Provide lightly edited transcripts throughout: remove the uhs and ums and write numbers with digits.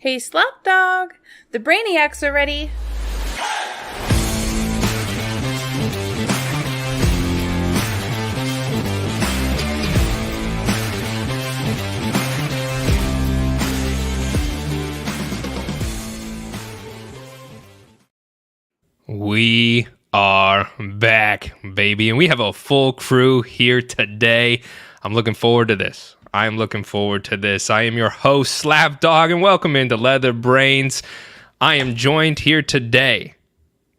Hey, Slapdog! The Brainiacs are ready. We are back, baby, and we have a full crew here today. I'm looking forward to this. I am looking forward to this. I am your host, Slapdog, and welcome into Leather Brains. I am joined here today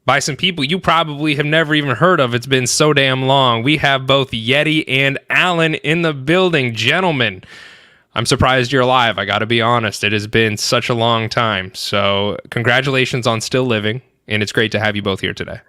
by some people you probably have never even heard of. It's been so damn long. We have both Yeti and Alan in the building. Gentlemen, I'm surprised you're alive. I got to be honest. It has been such a long time. So congratulations on still living. And it's great to have you both here today.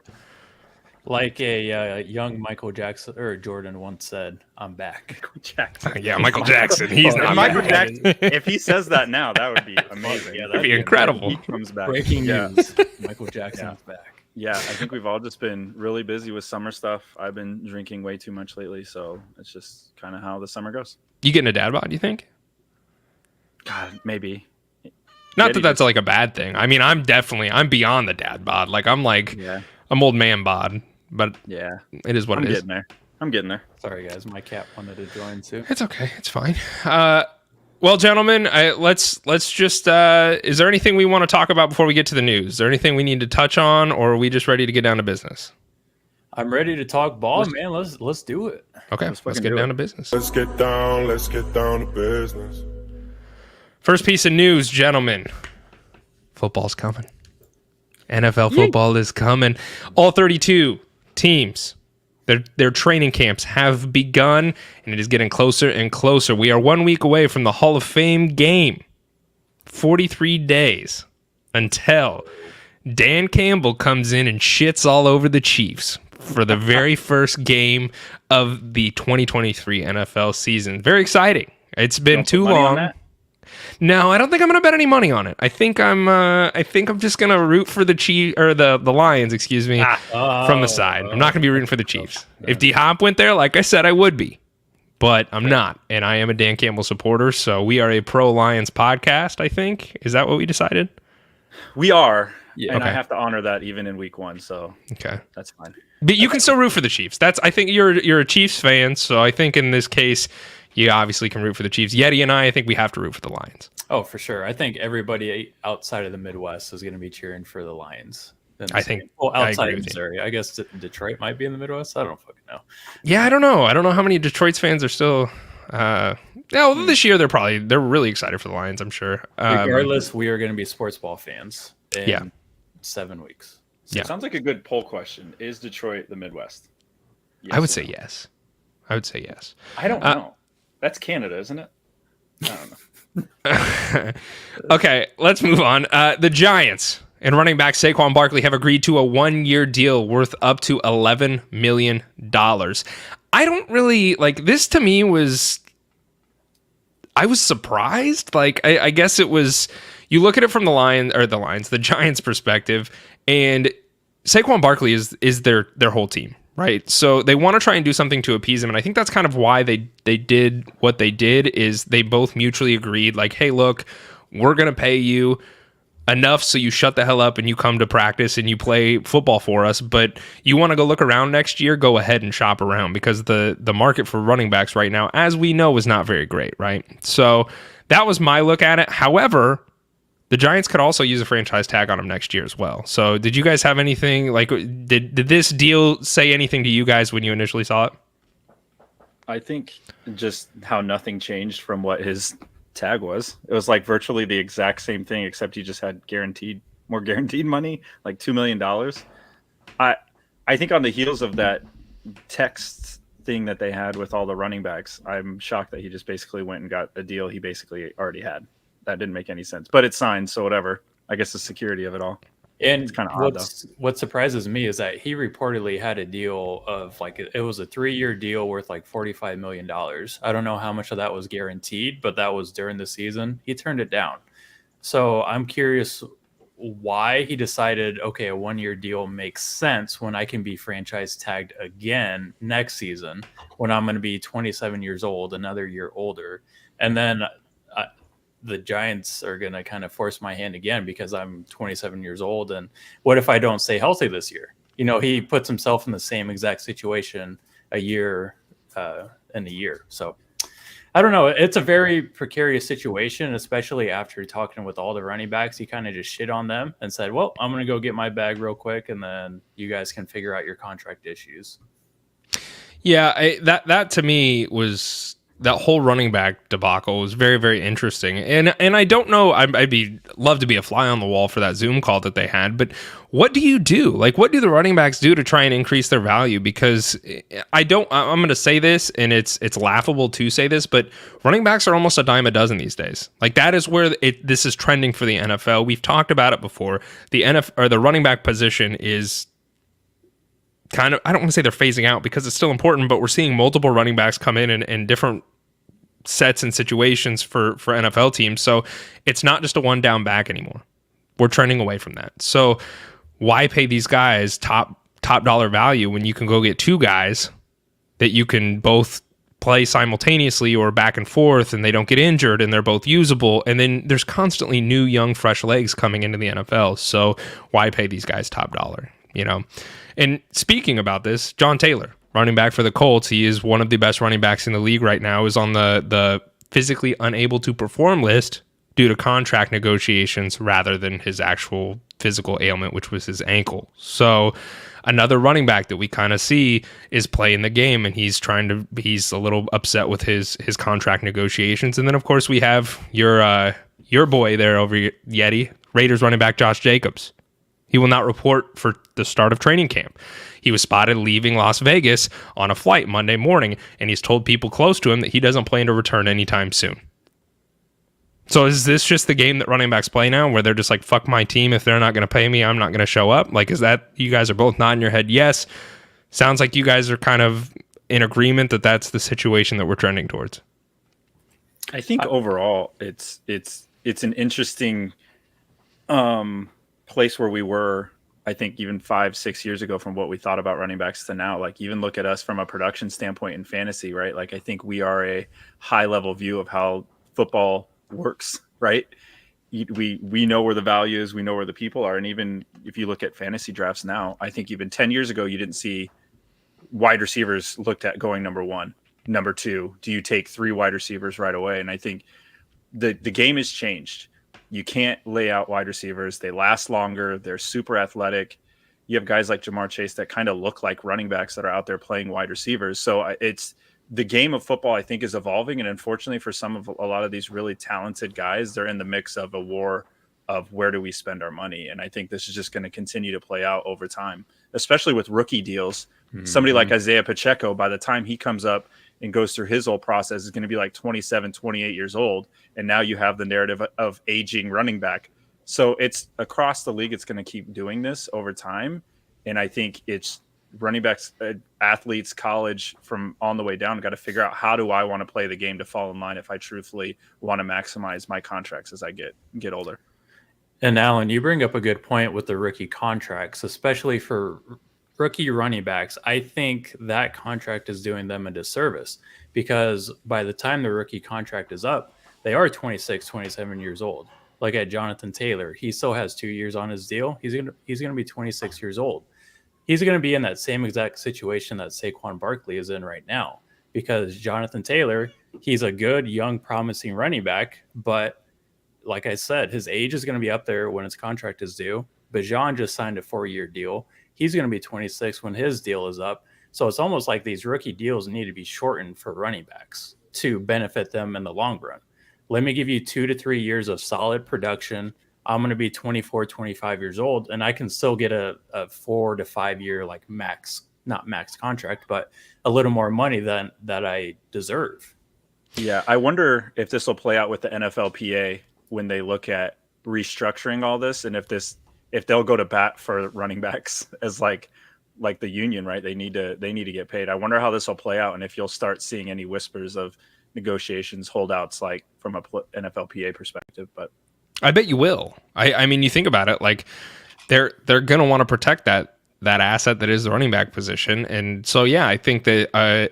Like a young Michael Jackson or Jordan once said, "I'm back." Michael Jackson. Yeah, Michael Jackson. He's not Michael back. Jackson. If he says that now, that would be amazing. Yeah, That'd be incredible. He comes back. Breaking news: Michael Jackson's back. Yeah, I think we've all just been really busy with summer stuff. I've been drinking way too much lately, so it's just kind of how the summer goes. You getting a dad bod, you think? God, maybe. Not that that's like a bad thing. I mean, I'm beyond the dad bod. Like, I'm old man bod, but yeah, it is what it is. I'm getting there. Sorry, guys. My cat wanted to join too. It's okay. It's fine. Well, gentlemen, let's just, is there anything we want to talk about before we get to the news? Is there anything we need to touch on, or are we just ready to get down to business? I'm ready to talk ball, man. Let's do it. Okay, let's get down to business. Let's get down to business. First piece of news, gentlemen. Football's coming. NFL football is coming. All 32 teams, their training camps have begun, and it is getting closer and closer. We are 1 week away from the Hall of Fame game. 43 days until Dan Campbell comes in and shits all over the Chiefs for the very first game of the 2023 NFL season. Very exciting. It's been too long. No, I don't think I'm going to bet any money on it. I think I'm just going to root for the Chiefs or the Lions, from the side. I'm not going to be rooting for the Chiefs. If D-Hop went there, like I said, I would be. But I'm not, and I am a Dan Campbell supporter, so we are a pro-Lions podcast, I think. Is that what we decided? We are, and okay. I have to honor that even in week one, so okay, that's fine. But you can still root for the Chiefs. I think you're a Chiefs fan, so I think in this case, you obviously can root for the Chiefs. Yeti and I think we have to root for the Lions. Oh, for sure. I think everybody outside of the Midwest is going to be cheering for the Lions. I think. Well, outside of Missouri, I guess Detroit might be in the Midwest. I don't fucking know. Yeah, I don't know. I don't know how many Detroit's fans are still. This year they're really excited for the Lions. I'm sure. Regardless, we are going to be sports ball fans in 7 weeks. So it sounds like a good poll question. Is Detroit the Midwest? Yes, I would say yes. I don't know. That's Canada, isn't it? I don't know. Okay, let's move on. The Giants and running back Saquon Barkley have agreed to a 1-year deal worth up to $11 million. I don't really like this. To me, I was surprised. Like, I guess it was. You look at it from the Giants' perspective, and Saquon Barkley is their whole team. Right. So they want to try and do something to appease him. And I think that's kind of why they did what they did is they both mutually agreed like, hey, look, we're going to pay you enough so you shut the hell up and you come to practice and you play football for us. But you want to go look around next year, go ahead and shop around because the market for running backs right now, as we know, is not very great. Right. So that was my look at it. However, the Giants could also use a franchise tag on him next year as well. So did you guys have anything like did this deal say anything to you guys when you initially saw it? I think just how nothing changed from what his tag was. It was like virtually the exact same thing, except he just had more guaranteed money, like $2 million. I think on the heels of that text thing that they had with all the running backs, I'm shocked that he just basically went and got a deal he basically already had. That didn't make any sense, but it's signed, so whatever. I guess the security of it all. And it's kind of odd, though. What surprises me is that he reportedly had a deal of it was a 3-year deal worth like $45 million. I don't know how much of that was guaranteed, but that was during the season. He turned it down. So I'm curious why he decided, okay, a 1-year deal makes sense when I can be franchise tagged again next season when I'm going to be 27 years old, another year older. And then the Giants are going to kind of force my hand again because I'm 27 years old. And what if I don't stay healthy this year? He puts himself in the same exact situation a year in a year. So I don't know. It's a very precarious situation, especially after talking with all the running backs. He kind of just shit on them and said, well, I'm going to go get my bag real quick, and then you guys can figure out your contract issues. Yeah, that to me was that whole running back debacle was very, very interesting. And I don't know, I'd love to be a fly on the wall for that Zoom call that they had, but what do you do? Like, what do the running backs do to try and increase their value? Because I'm going to say this, and it's laughable to say this, but running backs are almost a dime a dozen these days. Like, that is where this is trending for the NFL. We've talked about it before. The running back position is kind of, I don't want to say they're phasing out because it's still important, but we're seeing multiple running backs come in different sets and situations for NFL teams. So it's not just a one down back anymore. We're trending away from that. So why pay these guys top dollar value when you can go get two guys that you can both play simultaneously or back and forth, and they don't get injured and they're both usable, and then there's constantly new young fresh legs coming into the NFL. So why pay these guys top dollar? And speaking about this, John Taylor, running back for the Colts, he is one of the best running backs in the league right now, is on the physically unable to perform list due to contract negotiations rather than his actual physical ailment, which was his ankle. So another running back that we kind of see is playing the game, and he's a little upset with his contract negotiations. And then of course we have your boy there over Yeti, Raiders running back Josh Jacobs. He will not report for the start of training camp. He was spotted leaving Las Vegas on a flight Monday morning, and he's told people close to him that he doesn't plan to return anytime soon. So is this just the game that running backs play now, where they're just like, fuck my team, if they're not going to pay me, I'm not going to show up? Like, is that, you guys are both nodding your head yes? Sounds like you guys are kind of in agreement that that's the situation that we're trending towards. I think overall it's an interesting place where we were, I think, even 5-6 years ago from what we thought about running backs to now. Like, even look at us from a production standpoint in fantasy, right? Like, I think we are a high level view of how football works, right? We know where the value is, we know where the people are. And even if you look at fantasy drafts now, I think even 10 years ago, you didn't see wide receivers looked at going number one, number two. Do you take 3 wide receivers right away? And I think the game has changed. You can't lay out wide receivers. They last longer. They're super athletic. You have guys like Jamar Chase that kind of look like running backs that are out there playing wide receivers. So it's the game of football, I think, is evolving. And unfortunately for a lot of these really talented guys, they're in the mix of a war of where do we spend our money. And I think this is just going to continue to play out over time, especially with rookie deals. Mm-hmm. Somebody like Isaiah Pacheco, by the time he comes up and goes through his whole process, is going to be like 27, 28 years old. And now you have the narrative of aging running back. So it's across the league. It's going to keep doing this over time. And I think it's running backs, athletes, college, from on the way down, got to figure out, how do I want to play the game to fall in line if I truthfully want to maximize my contracts as I get older. And Alan, you bring up a good point with the rookie contracts, especially for rookie running backs. I think that contract is doing them a disservice, because by the time the rookie contract is up, they are 26, 27 years old. Like at Jonathan Taylor, he still has 2 years on his deal. He's gonna be 26 years old. He's going to be in that same exact situation that Saquon Barkley is in right now, because Jonathan Taylor, he's a good, young, promising running back. But like I said, his age is going to be up there when his contract is due. Bijan just signed a 4-year deal. He's going to be 26 when his deal is up. So it's almost like these rookie deals need to be shortened for running backs to benefit them in the long run. Let me give you 2 to 3 years of solid production. I'm going to be 24, 25 years old, and I can still get a 4 to 5 year, like not max contract, but a little more money than that I deserve. Yeah, I wonder if this will play out with the NFLPA when they look at restructuring all this, and if they'll go to bat for running backs as like the union, right? They need to get paid. I wonder how this will play out, and if you'll start seeing any whispers of negotiations, holdouts, like from a NFLPA perspective. But I bet you will. I mean, you think about it, like they're going to want to protect that that asset that is the running back position. And so, yeah, I think that,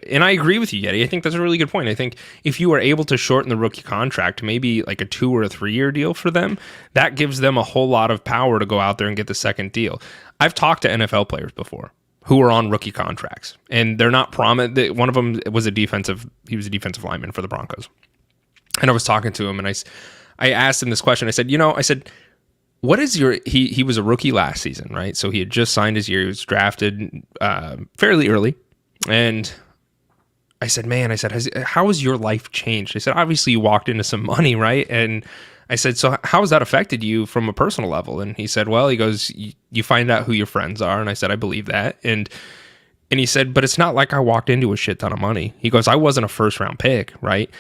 and I agree with you, Yeti. I think that's a really good point. I think if you are able to shorten the rookie contract, maybe like a 2 or a 3 year deal for them, that gives them a whole lot of power to go out there and get the second deal. I've talked to NFL players before who are on rookie contracts, and they're not promised. One of them was he was a defensive lineman for the Broncos. And I was talking to him, and I asked him this question. I said, what is he was a rookie last season, right? So he had just signed his year. He was drafted fairly early. And I said, how has your life changed? I said, obviously you walked into some money, right? And I said, so how has that affected you from a personal level? And he said, well, he goes, you find out who your friends are. And I said, I believe that. And he said, but it's not like I walked into a shit ton of money. He goes, I wasn't a first round pick, right?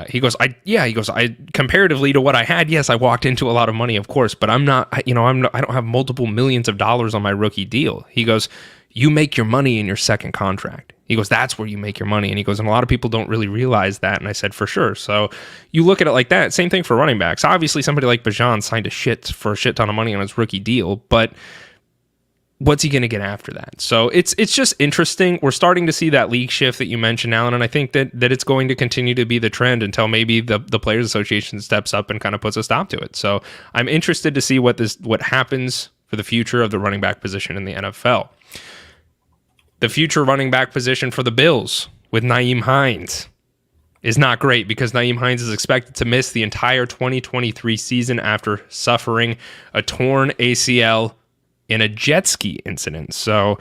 He goes, I comparatively to what I had, yes, I walked into a lot of money, of course, but I don't have multiple millions of dollars on my rookie deal. He goes, you make your money in your second contract. He goes, that's where you make your money. And he goes, and a lot of people don't really realize that. And I said, for sure. So you look at it like that. Same thing for running backs. Obviously, somebody like Bijan signed for a shit ton of money on his rookie deal, but what's he going to get after that? So it's just interesting. We're starting to see that league shift that you mentioned, Alan, and I think that it's going to continue to be the trend until maybe the Players Association steps up and kind of puts a stop to it. So I'm interested to see what happens for the future of the running back position in the NFL. The future running back position for the Bills with Nyheim Hines is not great because Nyheim Hines is expected to miss the entire 2023 season after suffering a torn ACL in a jet ski incident. So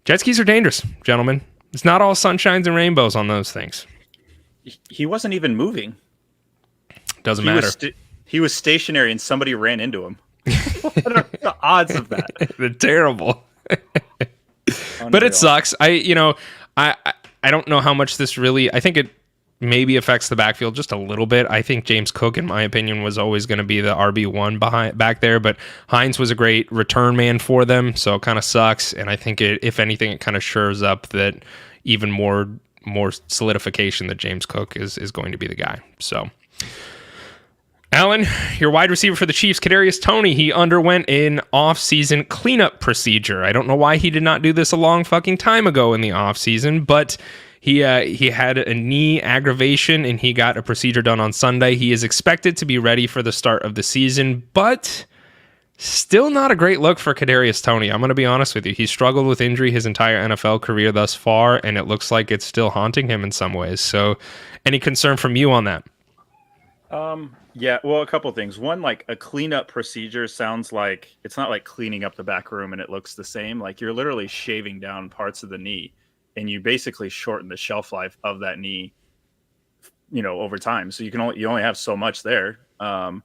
jet skis are dangerous, gentlemen. It's not all sunshines and rainbows on those things. He wasn't even moving. Doesn't matter. He was stationary and somebody ran into him. What are the odds of that? They're terrible. But it sucks. I don't know how much this really, I think it maybe affects the backfield just a little bit. I think James Cook, in my opinion, was always going to be the RB1 back there, but Hines was a great return man for them, so it kind of sucks. And I think if anything, it kind of shores up that even more solidification that James Cook is going to be the guy. So, Alan, your wide receiver for the Chiefs, Kadarius Toney, he underwent an off-season cleanup procedure. I don't know why he did not do this a long fucking time ago in the off-season, but he had a knee aggravation and he got a procedure done on Sunday. He is expected to be ready for the start of the season, but still not a great look for Kadarius Toney. I'm going to be honest with you. He struggled with injury his entire NFL career thus far, and it looks like it's still haunting him in some ways. So any concern from you on that? Yeah, well, a couple of things. One, like a cleanup procedure sounds like it's not like cleaning up the back room and it looks the same. Like you're literally shaving down parts of the knee and you basically shorten the shelf life of that knee, over time. So you only have so much there. A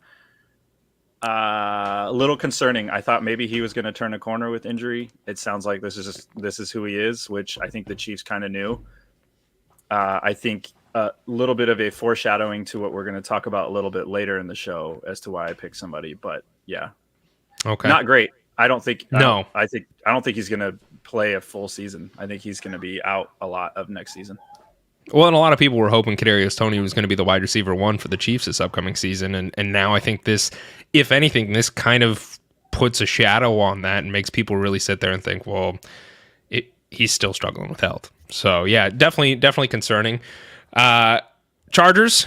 little concerning. I thought maybe he was going to turn a corner with injury. It sounds like this is who he is, which I think the Chiefs kind of knew. I think a little bit of a foreshadowing to what we're going to talk about a little bit later in the show as to why I picked somebody, but yeah. Okay. Not great. I don't think I don't think he's going to play a full season. I think he's going to be out a lot of next season. Well, and a lot of people were hoping Kadarius Toney was going to be the wide receiver 1 for the Chiefs this upcoming season, and now I think this, if anything, this kind of puts a shadow on that and makes people really sit there and think, well, he's still struggling with health. So yeah, definitely concerning. Chargers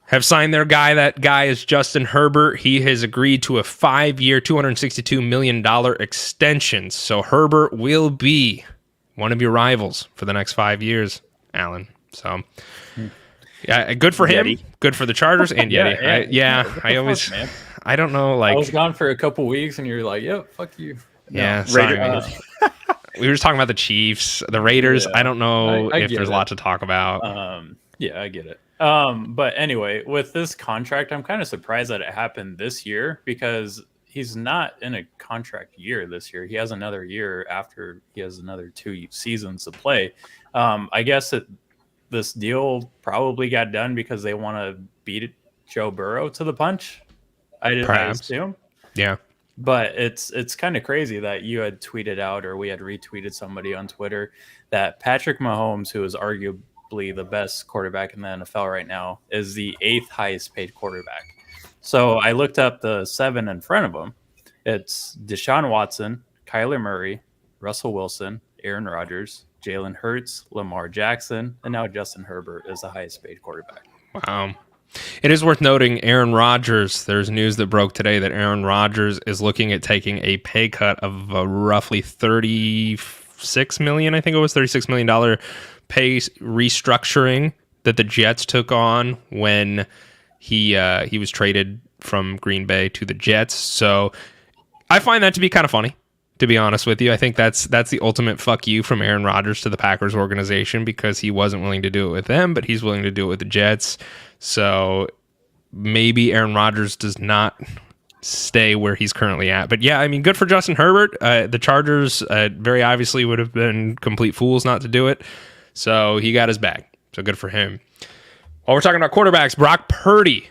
have signed their guy. That guy is Justin Herbert. He has agreed to a 5-year, $262 million extension. So Herbert will be one of your rivals for the next 5 years, Alan. So yeah, good for him. Yeti. Good for the Chargers and Yeti. I always, man? I don't know. Like I was gone for a couple weeks and you're like, yep, fuck you. Yeah, sorry, we were just talking about the Chiefs, the Raiders. Yeah, I don't know I if there's a lot to talk about. Yeah, I get it. But anyway, with this contract, I'm kind of surprised that it happened this year because he's not in a contract year this year. He has another year after he has another 2 seasons to play. I guess this deal probably got done because they want to beat Joe Burrow to the punch. I assume. Yeah. But it's kind of crazy that you had tweeted out, or we had retweeted somebody on Twitter, that Patrick Mahomes, who is arguably the best quarterback in the NFL right now, is the 8th highest paid quarterback. So I looked up the 7 in front of him. It's Deshaun Watson, Kyler Murray, Russell Wilson, Aaron Rodgers, Jalen Hurts, Lamar Jackson, and now Justin Herbert is the highest paid quarterback. Wow. It is worth noting Aaron Rodgers, there's news that broke today that Aaron Rodgers is looking at taking a pay cut of roughly $36 million, I think it was $36 million pay restructuring that the Jets took on when he was traded from Green Bay to the Jets. So I find that to be kind of funny, to be honest with you. I think that's the ultimate fuck you from Aaron Rodgers to the Packers organization, because he wasn't willing to do it with them, but he's willing to do it with the Jets. So maybe Aaron Rodgers does not stay where he's currently at. But yeah, I mean, good for Justin Herbert. The Chargers very obviously would have been complete fools not to do it. So he got his bag. So good for him. While we're talking about quarterbacks, Brock Purdy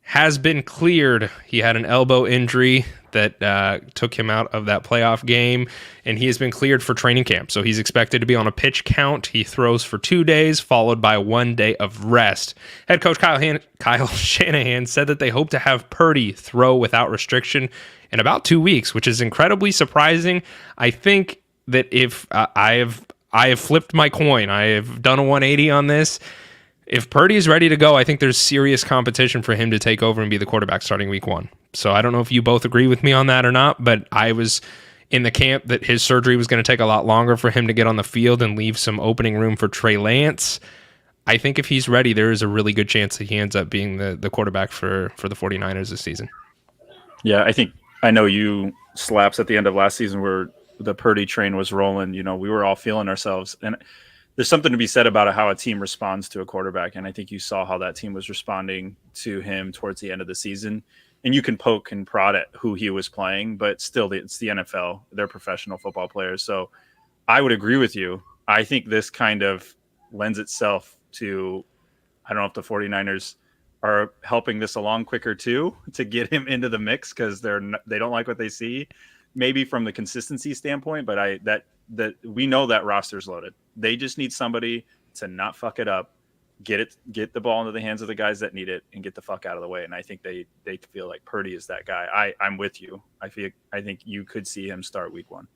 has been cleared. He had an elbow injury that took him out of that playoff game, and he has been cleared for training camp. So he's expected to be on a pitch count. He throws for 2 days, followed by 1 day of rest. Head coach Kyle Shanahan said that they hope to have Purdy throw without restriction in about 2 weeks, which is incredibly surprising. I think that if I have flipped my coin, I have done a 180 on this. If Purdy is ready to go, I think there's serious competition for him to take over and be the quarterback starting week 1. So I don't know if you both agree with me on that or not, but I was in the camp that his surgery was going to take a lot longer for him to get on the field and leave some opening room for Trey Lance. I think if he's ready, there is a really good chance that he ends up being the quarterback for the 49ers this season. Yeah, I know you slaps at the end of last season where the Purdy train was rolling. You know, we were all feeling ourselves. And there's something to be said about how a team responds to a quarterback. And I think you saw how that team was responding to him towards the end of the season. And you can poke and prod at who he was playing, but still it's the NFL. They're professional football players. So I would agree with you. I think this kind of lends itself to, I don't know if the 49ers are helping this along quicker too, to get him into the mix, because they don't like what they see, maybe from the consistency standpoint. But that we know that roster's loaded. They just need somebody to not fuck it up, get the ball into the hands of the guys that need it, and get the fuck out of the way. And I think they feel like Purdy is that guy. I'm with you. I think you could see him start week 1.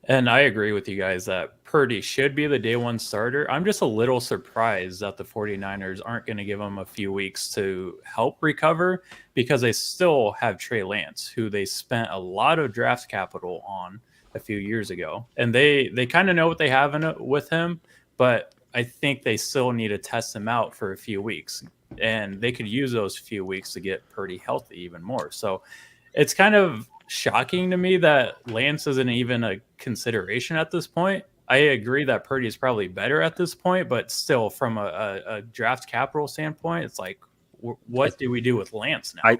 And I agree with you guys that Purdy should be the day 1 starter. I'm just a little surprised that the 49ers aren't going to give him a few weeks to help recover, because they still have Trey Lance, who they spent a lot of draft capital on a few years ago. And they kind of know what they have in it with him, but I think they still need to test him out for a few weeks. And they could use those few weeks to get Purdy healthy even more. So it's kind of shocking to me that Lance isn't even a consideration at this point. I agree that Purdy is probably better at this point, but still, from a draft capital standpoint, it's like, what do we do with Lance now?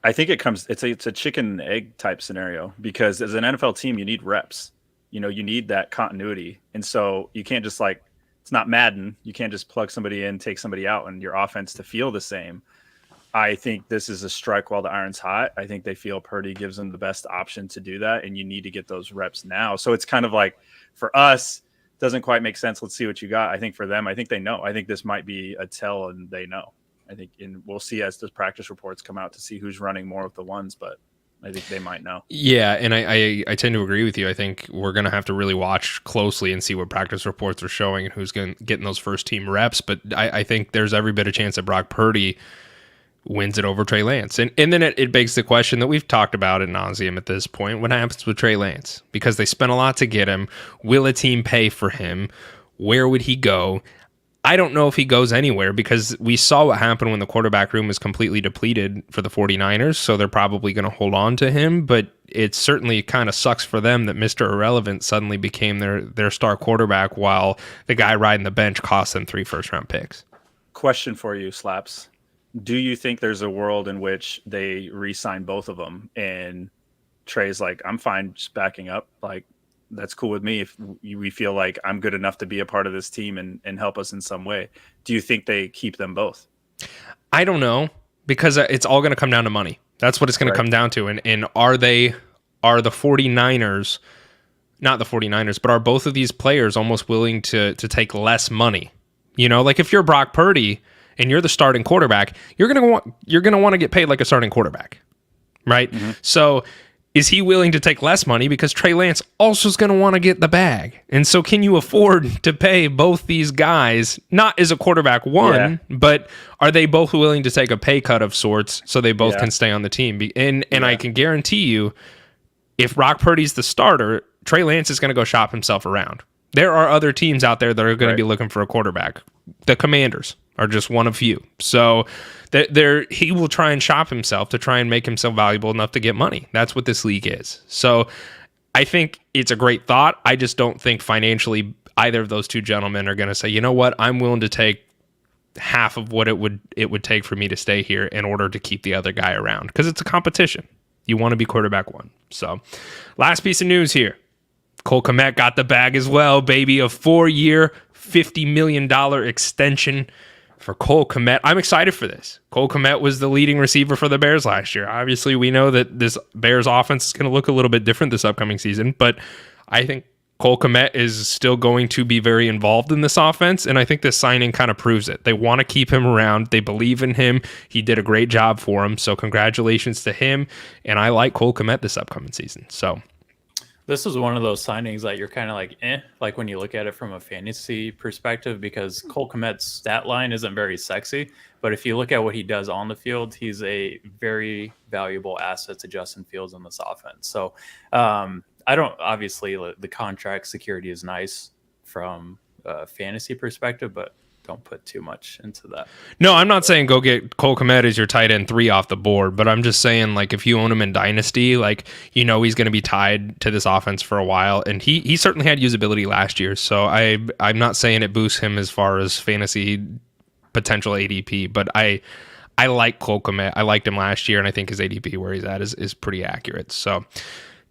I think it's a chicken and egg type scenario, because as an NFL team, you need reps. You know, you need that continuity. And so you can't just it's not Madden. You can't just plug somebody in, take somebody out, and your offense to feel the same. I think this is a strike while the iron's hot. I think they feel Purdy gives them the best option to do that, and you need to get those reps now. So it's kind of like, for us, doesn't quite make sense. Let's see what you got. I think for them, I think they know. I think this might be a tell, and they know. I think, and we'll see as the practice reports come out to see who's running more of the ones, but I think they might know. Yeah, and I tend to agree with you. I think we're going to have to really watch closely and see what practice reports are showing and who's getting those first team reps. But I think there's every bit of chance that Brock Purdy wins it over Trey Lance. And then it begs the question that we've talked about ad nauseum at this point. What happens with Trey Lance? Because they spent a lot to get him. Will a team pay for him? Where would he go? I don't know if he goes anywhere, because we saw what happened when the quarterback room was completely depleted for the 49ers, so they're probably going to hold on to him, but it certainly kind of sucks for them that Mr. Irrelevant suddenly became their star quarterback, while the guy riding the bench cost them 3 first-round picks. Question for you, Slaps. Do you think there's a world in which they re-sign both of them and Trey's like, I'm fine just backing up, like, that's cool with me if we feel like I'm good enough to be a part of this team and help us in some way? Do you think they keep them both? I don't know, because it's all going to come down to money. That's what it's going to come down to. And are the 49ers, not the 49ers, but are both of these players almost willing to take less money? You know, like if you're Brock Purdy and you're the starting quarterback, you're going to want to get paid like a starting quarterback, right? Mm-hmm. So is he willing to take less money because Trey Lance also is going to want to get the bag? And so can you afford to pay both these guys, not as a quarterback one, but are they both willing to take a pay cut of sorts so they both can stay on the team? And I can guarantee you, if Brock Purdy's the starter, Trey Lance is going to go shop himself around. There are other teams out there that are going to be looking for a quarterback. The Commanders are just one of few. So he will try and shop himself to try and make himself valuable enough to get money. That's what this league is. So I think it's a great thought. I just don't think financially either of those two gentlemen are going to say, you know what, I'm willing to take half of what it would take for me to stay here in order to keep the other guy around, because it's a competition. You want to be quarterback one. So last piece of news here. Cole Kmet got the bag as well, baby. A 4-year, $50 million extension for Cole Kmet. I'm excited for this. Cole Kmet was the leading receiver for the Bears last year. Obviously, we know that this Bears offense is going to look a little bit different this upcoming season, but I think Cole Kmet is still going to be very involved in this offense, and I think this signing kind of proves it. They want to keep him around. They believe in him. He did a great job for him, so congratulations to him, and I like Cole Kmet this upcoming season. So this is one of those signings that you're kind of like when you look at it from a fantasy perspective, because Cole Kmet's stat line isn't very sexy, but if you look at what he does on the field, he's a very valuable asset to Justin Fields in this offense. So I don't, obviously the contract security is nice from a fantasy perspective, but don't put too much into that. No, I'm not saying go get Cole Kmet as your tight end 3 off the board, but I'm just saying, like, if you own him in Dynasty, like, you know he's going to be tied to this offense for a while, and he certainly had usability last year, so I'm not saying it boosts him as far as fantasy potential ADP, but I like Cole Kmet. I liked him last year, and I think his ADP where he's at is pretty accurate. So,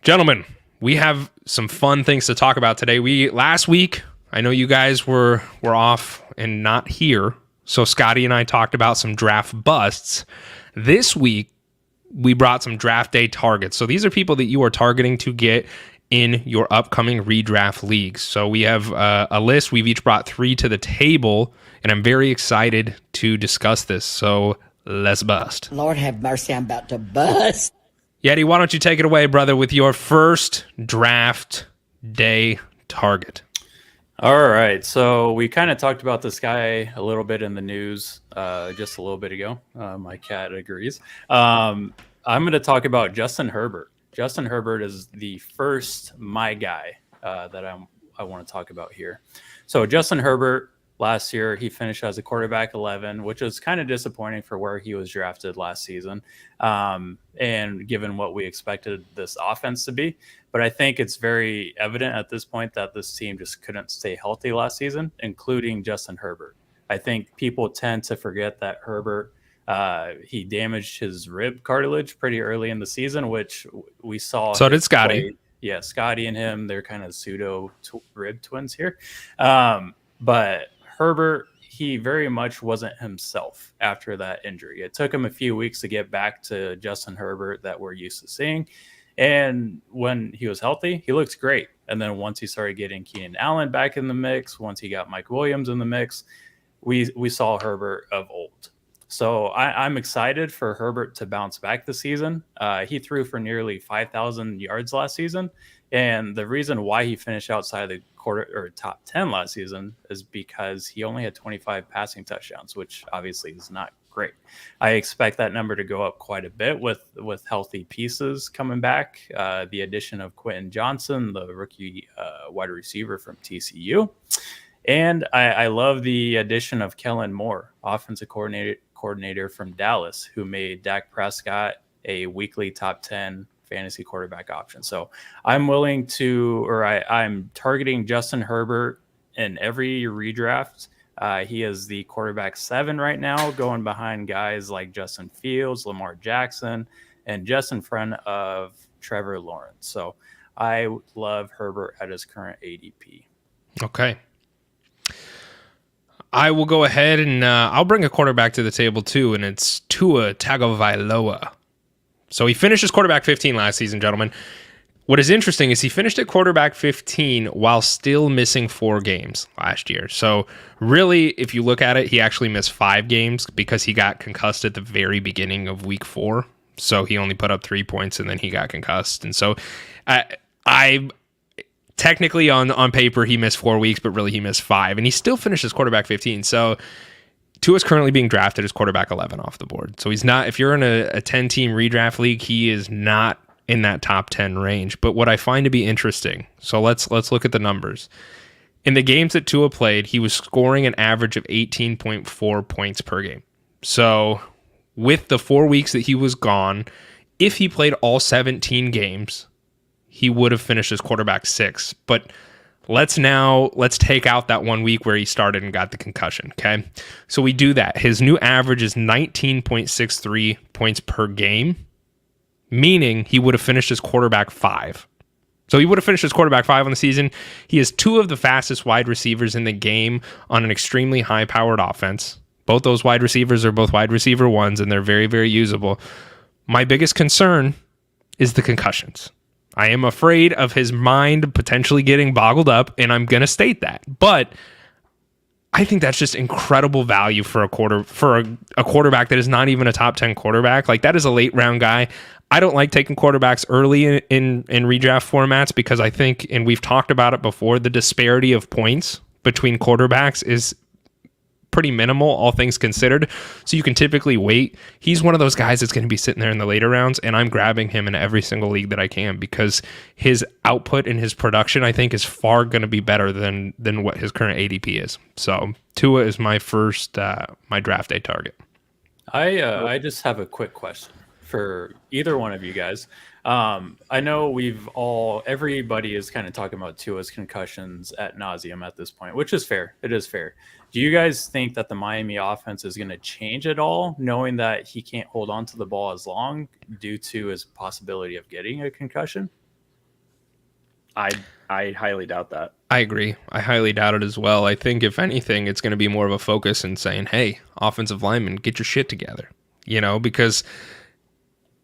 gentlemen, we have some fun things to talk about today. Last week, I know you guys were off and not here, so Scotty and I talked about some draft busts. This week, we brought some draft day targets. So these are people that you are targeting to get in your upcoming redraft leagues. So we have a list. We've each brought 3 to the table, and I'm very excited to discuss this. So let's bust. Lord have mercy, I'm about to bust. Yeti, why don't you take it away, brother, with your first draft day target? All right, so we kind of talked about this guy a little bit in the news just a little bit ago. My cat agrees. I'm going to talk about Justin Herbert. Justin Herbert is the first my guy that I want to talk about here. So Justin Herbert, last year, he finished as a quarterback 11, which was kind of disappointing for where he was drafted last season, and given what we expected this offense to be. But I think it's very evident at this point that this team just couldn't stay healthy last season, including Justin Herbert. I think people tend to forget that Herbert, he damaged his rib cartilage pretty early in the season, which we saw. So did Scotty. Play. Yeah, Scotty and him, they're kind of pseudo rib twins here. But Herbert, he very much wasn't himself after that injury. It took him a few weeks to get back to Justin Herbert that we're used to seeing. And when he was healthy, he looked great. And then once he started getting Keenan Allen back in the mix, once he got Mike Williams in the mix, we saw Herbert of old. So I'm excited for Herbert to bounce back this season. He threw for nearly 5,000 yards last season. And the reason why he finished outside the top 10 last season is because he only had 25 passing touchdowns, which obviously is not great. I expect that number to go up quite a bit with healthy pieces coming back. The addition of Quentin Johnson, the rookie wide receiver from TCU. And I love the addition of Kellen Moore, offensive coordinator from Dallas, who made Dak Prescott a weekly top 10 fantasy quarterback option. So I'm willing to, or I'm targeting Justin Herbert in every redraft. He is the quarterback 7 right now, going behind guys like Justin Fields, Lamar Jackson, and just in front of Trevor Lawrence. So I love Herbert at his current ADP. Okay. I will go ahead and I'll bring a quarterback to the table too, and it's Tua Tagovailoa. So he finished as quarterback 15 last season, gentlemen. What is interesting is he finished at quarterback 15 while still missing 4 games last year. So really, if you look at it, he actually missed 5 games because he got concussed at the very beginning of week 4. So he only put up 3 points and then he got concussed. And so I technically on paper he missed 4 weeks, but really he missed 5. And he still finished as quarterback 15. So Tua's currently being drafted as quarterback 11 off the board. So he's not, if you're in a 10-team redraft league, he is not in that top 10 range. But what I find to be interesting, so let's look at the numbers. In the games that Tua played, he was scoring an average of 18.4 points per game. So with the 4 weeks that he was gone, if he played all 17 games, he would have finished as quarterback 6. But let's take out that 1 week where he started and got the concussion, okay? So we do that. His new average is 19.63 points per game, meaning he would have finished as quarterback 5. So he would have finished as quarterback 5 on the season. He is 2 of the fastest wide receivers in the game on an extremely high-powered offense. Both those wide receivers are both wide receiver 1s, and they're very, very usable. My biggest concern is the concussions. I am afraid of his mind potentially getting boggled up, and I'm going to state that. But I think that's just incredible value for a quarterback that is not even a top 10 quarterback. Like, that is a late round guy. I don't like taking quarterbacks early in redraft formats because I think, and we've talked about it before, the disparity of points between quarterbacks is pretty minimal, all things considered. So you can typically wait. He's one of those guys that's going to be sitting there in the later rounds, and I'm grabbing him in every single league that I can because his output and his production, I think, is far going to be better than what his current ADP is. So Tua is my first my draft day target. I just have a quick question for either one of you guys. I know everybody is kind of talking about Tua's concussions ad nauseum at this point, which is fair. It is fair. Do you guys think that the Miami offense is going to change at all, knowing that he can't hold on to the ball as long due to his possibility of getting a concussion? I highly doubt that. I agree. I highly doubt it as well. I think if anything, it's going to be more of a focus in saying, hey, offensive lineman, get your shit together, because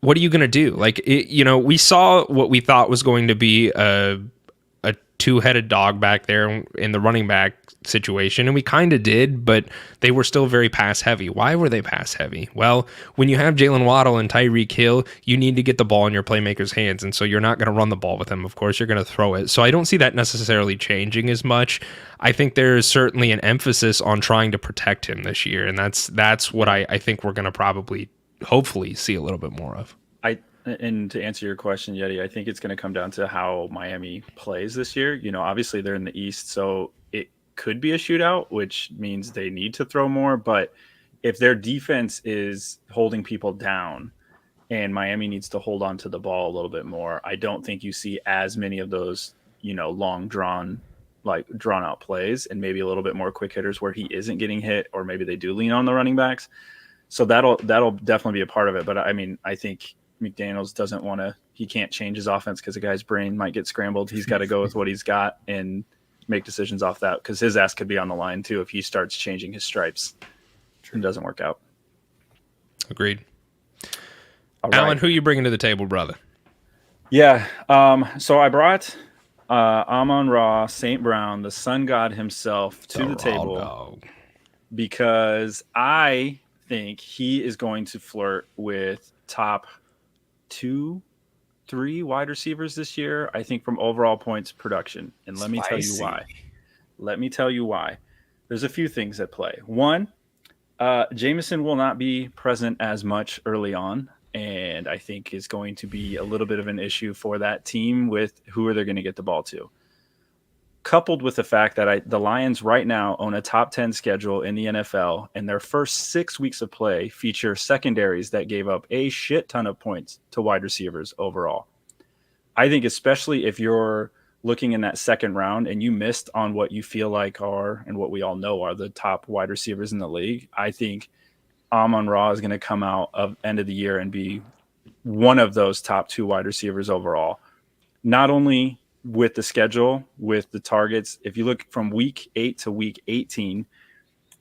what are you going to do? Like, we saw what we thought was going to be a two-headed dog back there in the running back situation, and we kind of did, but they were still very pass-heavy. Why were they pass-heavy? Well, when you have Jalen Waddle and Tyreek Hill, you need to get the ball in your playmaker's hands, and so you're not going to run the ball with them. Of course, you're going to throw it. So I don't see that necessarily changing as much. I think there is certainly an emphasis on trying to protect him this year, and that's what I think we're going to hopefully see a little bit more of. And to answer your question, Yeti, I think it's going to come down to how Miami plays this year. Obviously they're in the East, so it could be a shootout, which means they need to throw more. But if their defense is holding people down and Miami needs to hold on to the ball a little bit more, I don't think you see as many of those, long drawn out plays, and maybe a little bit more quick hitters where he isn't getting hit, or maybe they do lean on the running backs. So that'll definitely be a part of it. But I think McDaniels he can't change his offense because the guy's brain might get scrambled. He's got to go with what he's got and make decisions off that, because his ass could be on the line too if he starts changing his stripes and doesn't work out. Agreed. All Alan, right. who you bringing to the table, brother? Yeah. So I brought Amon-Ra St. Brown, the sun god himself, to the table dog. Because I think he is going to flirt with top 2-3 wide receivers this year, I think, from overall points production. And let me tell you why. There's a few things at play. One, Jameson will not be present as much early on, and I think is going to be a little bit of an issue for that team with who are they going to get the ball to. Coupled with the fact that the Lions right now own a top 10 schedule in the NFL, and their first 6 weeks of play feature secondaries that gave up a shit ton of points to wide receivers overall. I think especially if you're looking in that second round and you missed on what you feel like are, and what we all know are, the top wide receivers in the league, I think Amon-Ra is going to come out of end of the year and be one of those top 2 wide receivers overall. Not only with the schedule, with the targets. If you look from week 8 to week 18,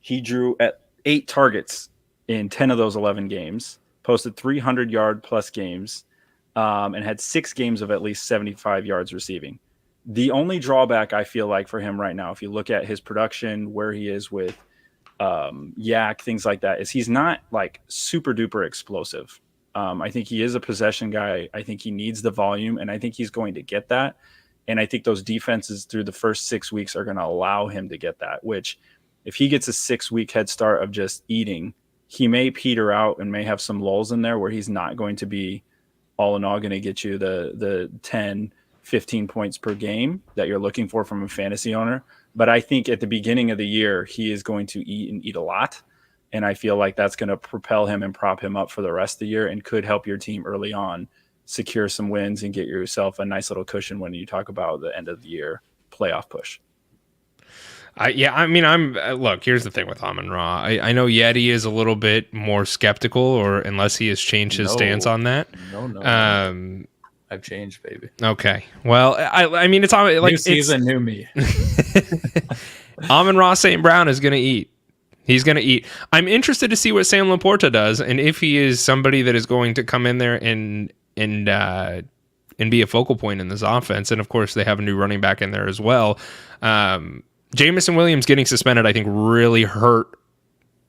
he drew at 8 targets in 10 of those 11 games, posted 300-yard plus games, and had 6 games of at least 75 yards receiving. The only drawback I feel like for him right now, if you look at his production, where he is with yak, things like that, is he's not like super duper explosive. I think he is a possession guy. I think he needs the volume, and I think he's going to get that. And I think those defenses through the first 6 weeks are going to allow him to get that, which if he gets a 6-week head start of just eating, he may peter out and may have some lulls in there where he's not going to be all in all going to get you the 10, 15 points per game that you're looking for from a fantasy owner. But I think at the beginning of the year, he is going to eat a lot. And I feel like that's going to propel him and prop him up for the rest of the year and could help your team early on secure some wins and get yourself a nice little cushion when you talk about the end of the year playoff push. Look, here's the thing with Amon-Ra. I know Yeti is a little bit more skeptical, or unless he has changed his stance on that. No. I've changed, baby. Okay. Well, it's like new season, new me. Amon-Ra St. Brown is going to eat. He's going to eat. I'm interested to see what Sam Laporta does, and if he is somebody that is going to come in there and be a focal point in this offense. And of course, they have a new running back in there as well. Jamison Williams getting suspended, I think, really hurt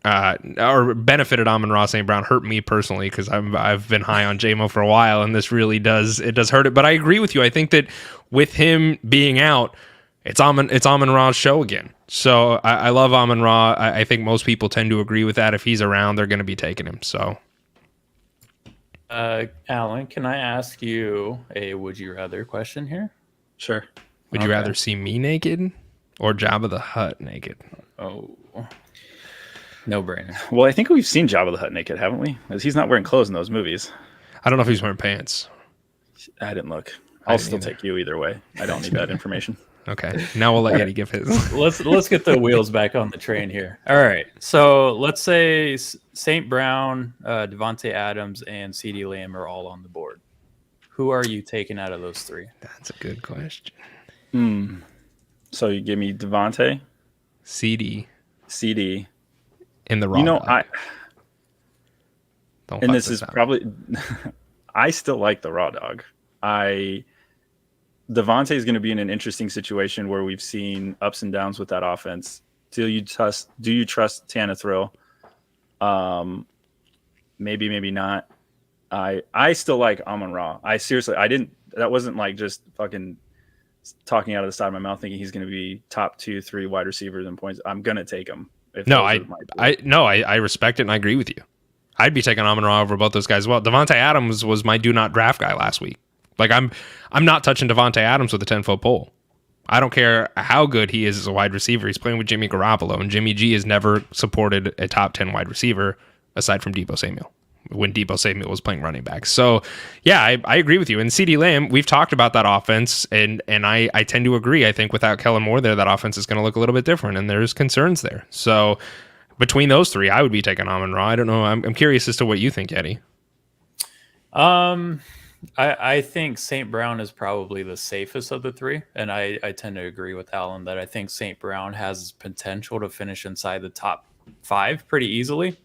or benefited Amon-Ra St. Brown. Hurt me personally because I've been high on JMO for a while, and this really does hurt it. But I agree with you. I think that with him being out, it's Amon-Ra's show again. So I love Amon-Ra. I think most people tend to agree with that. If he's around, they're going to be taking him. So, Alan, can I ask you a would you rather question here? Sure. Would you rather see me naked or Jabba the Hutt naked? Oh, no brainer. Well, I think we've seen Jabba the Hutt naked, haven't we? Because he's not wearing clothes in those movies. I don't know if he's wearing pants. I didn't look. I'll still take you either way. I don't need that information. Okay. Now we'll let Eddie give his. Let's get the wheels back on the train here. All right. So let's say St. Brown, Devontae Adams, and CeeDee Lamb are all on the board. Who are you taking out of those three? That's a good question. So you give me Devontae, CD, in the raw. And this is probably. I still like the raw dog. Devontae is going to be in an interesting situation where we've seen ups and downs with that offense. Do you trust Tannehill? Maybe not. I still like Amon-Ra. That wasn't like just fucking talking out of the side of my mouth thinking he's going to be top 2-3 wide receivers in points. I'm going to take him. I respect it and I agree with you. I'd be taking Amon-Ra over both those guys as well. Devontae Adams was my do not draft guy last week. Like I'm not touching Devontae Adams with a 10-foot pole. I don't care how good he is as a wide receiver. He's playing with Jimmy Garoppolo, and Jimmy G has never supported a top 10 wide receiver aside from Deebo Samuel when Deebo Samuel was playing running back. So, yeah, I agree with you. And CeeDee Lamb, we've talked about that offense, and I tend to agree. I think without Kellen Moore there, that offense is going to look a little bit different, and there's concerns there. So, between those three, I would be taking Amon-Ra. I don't know. I'm curious as to what you think, Eddie. I think St. Brown is probably the safest of the three, and I tend to agree with Alan that I think St. Brown has potential to finish inside the top 5 pretty easily.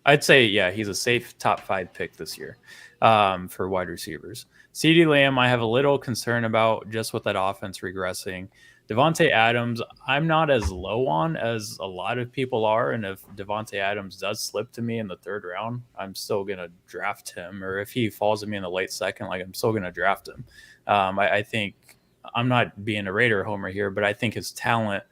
I'd say, yeah, he's a safe top 5 pick this year for wide receivers. CeeDee Lamb, I have a little concern about just with that offense regressing. Devontae Adams, I'm not as low on as a lot of people are. And if Devontae Adams does slip to me in the 3rd round, I'm still going to draft him. Or if he falls to me in the late 2nd, I'm still going to draft him. I think I'm not being a Raider homer here, but I think his talent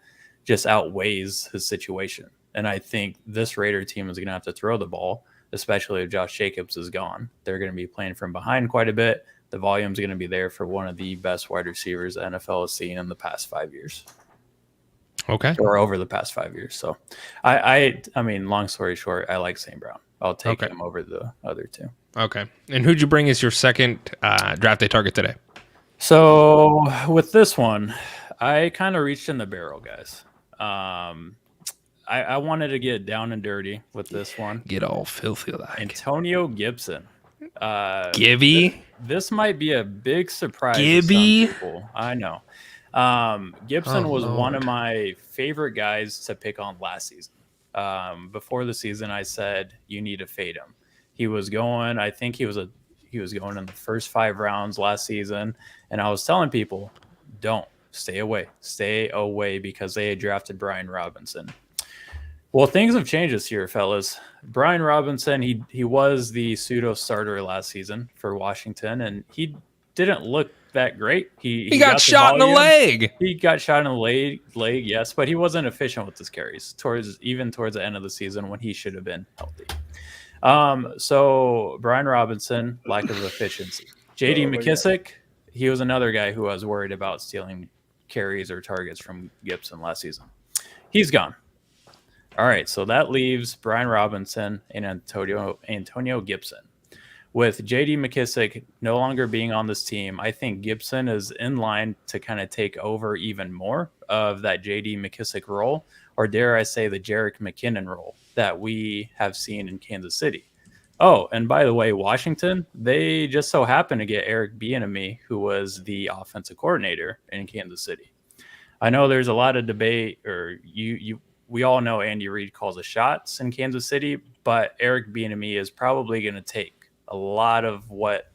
just outweighs his situation. And I think this Raider team is going to have to throw the ball, especially if Josh Jacobs is gone. They're going to be playing from behind quite a bit. The volume is going to be there for one of the best wide receivers the NFL has seen in the past 5 years. Okay. Or over the past 5 years. So, I mean, long story short, I like St. Brown. I'll take him over the other two. Okay. And who'd you bring as your second draft day target today? So, with this one, I kind of reached in the barrel, guys. I wanted to get down and dirty with this one. Get all filthy like. Antonio Gibson. Gibby? This might be a big surprise Gibby? to some people. I know. Gibson was one of my favorite guys to pick on last season. Before the season, I said, you need to fade him. He was going, I think he was going in the first 5 rounds last season. And I was telling people, don't. Stay away, because they had drafted Brian Robinson. Well, things have changed this year, fellas. Brian Robinson, he was the pseudo starter last season for Washington, and he didn't look that great. He got shot in the leg. He got shot in the leg, yes, but he wasn't efficient with his carries towards the end of the season when he should have been healthy. So Brian Robinson, lack of efficiency. J.D. McKissick, he was another guy who I was worried about stealing carries or targets from Gibson last season. He's gone. All right, so that leaves Brian Robinson and Antonio Gibson. With J.D. McKissick no longer being on this team, I think Gibson is in line to kind of take over even more of that J.D. McKissick role, or dare I say the Jerick McKinnon role that we have seen in Kansas City. Oh, and by the way, Washington, they just so happened to get Eric Bieniemy, who was the offensive coordinator in Kansas City. I know there's a lot of debate, or we all know Andy Reid calls the shots in Kansas City, but Eric Bieniemy is probably going to take a lot of what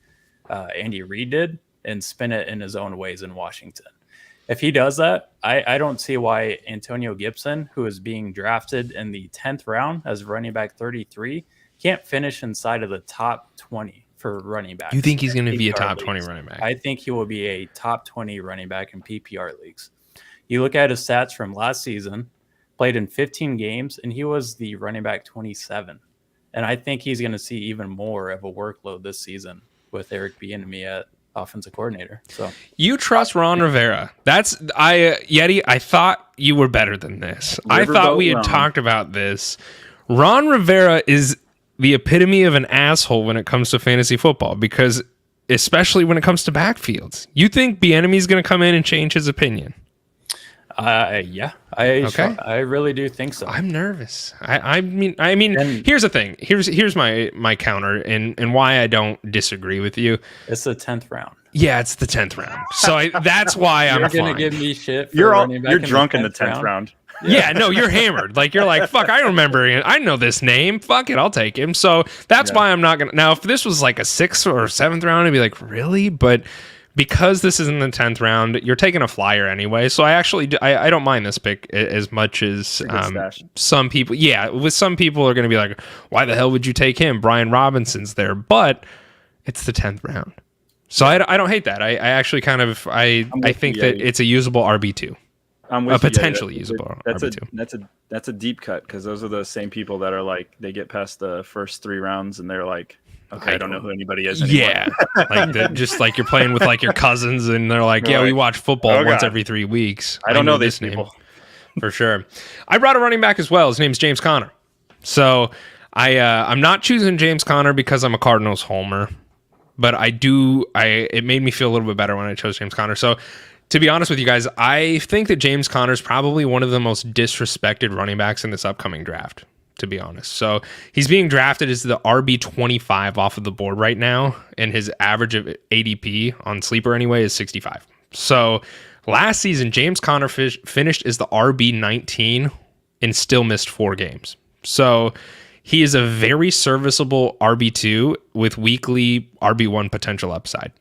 Andy Reid did and spin it in his own ways in Washington. If he does that, I don't see why Antonio Gibson, who is being drafted in the 10th round as running back 33, can't finish inside of the top 20 for running back. You think he's going to be a top 20 running back? I think he will be a top 20 running back in PPR leagues. You look at his stats from last season, played in 15 games, and he was the running back 27. And I think he's going to see even more of a workload this season with Eric Bieniemy at offensive coordinator. So you trust Ron Rivera? Yeti, I thought you were better than this. I thought we had talked about this. Ron Rivera is the epitome of an asshole when it comes to fantasy football, because especially when it comes to backfields. You think Bieniemy's going to come in and change his opinion? Yeah, I really do think so. I'm nervous. I mean, here's the thing. Here's my counter and why I don't disagree with you. It's the 10th round. Yeah, it's the 10th round. So that's why I'm fine. You're gonna give me shit. You're drunk in the 10th round. Yeah, no, you're hammered. Like, you're like, fuck, I remember it. I know this name. Fuck it, I'll take him. So that's why I'm not gonna. Now, if this was like a 6th or 7th round, I'd be like, really? But because this is in the 10th round, you're taking a flyer anyway. So I don't mind this pick as much as some people. Yeah, with some people are going to be like, why the hell would you take him? Brian Robinson's there. But it's the 10th round. So I don't hate that. I actually kind of, I think that it's a usable RB2. A potentially usable RB2. That's a deep cut, because those are the same people that are like, they get past the first 3 rounds and they're like, okay, I don't know who anybody is anymore. Yeah, like just like you're playing with like your cousins, and they're like, we watch football once every 3 weeks. I don't know these people for sure. I brought a running back as well. His name's James Conner. So I'm not choosing James Conner because I'm a Cardinals homer, but it made me feel a little bit better when I chose James Conner. So to be honest with you guys, I think that James Conner is probably one of the most disrespected running backs in this upcoming draft, to be honest. So he's being drafted as the RB25 off of the board right now, and his average of ADP on Sleeper anyway is 65. So last season, James Conner finished as the RB19 and still missed 4 games. So he is a very serviceable RB2 with weekly RB1 potential upside.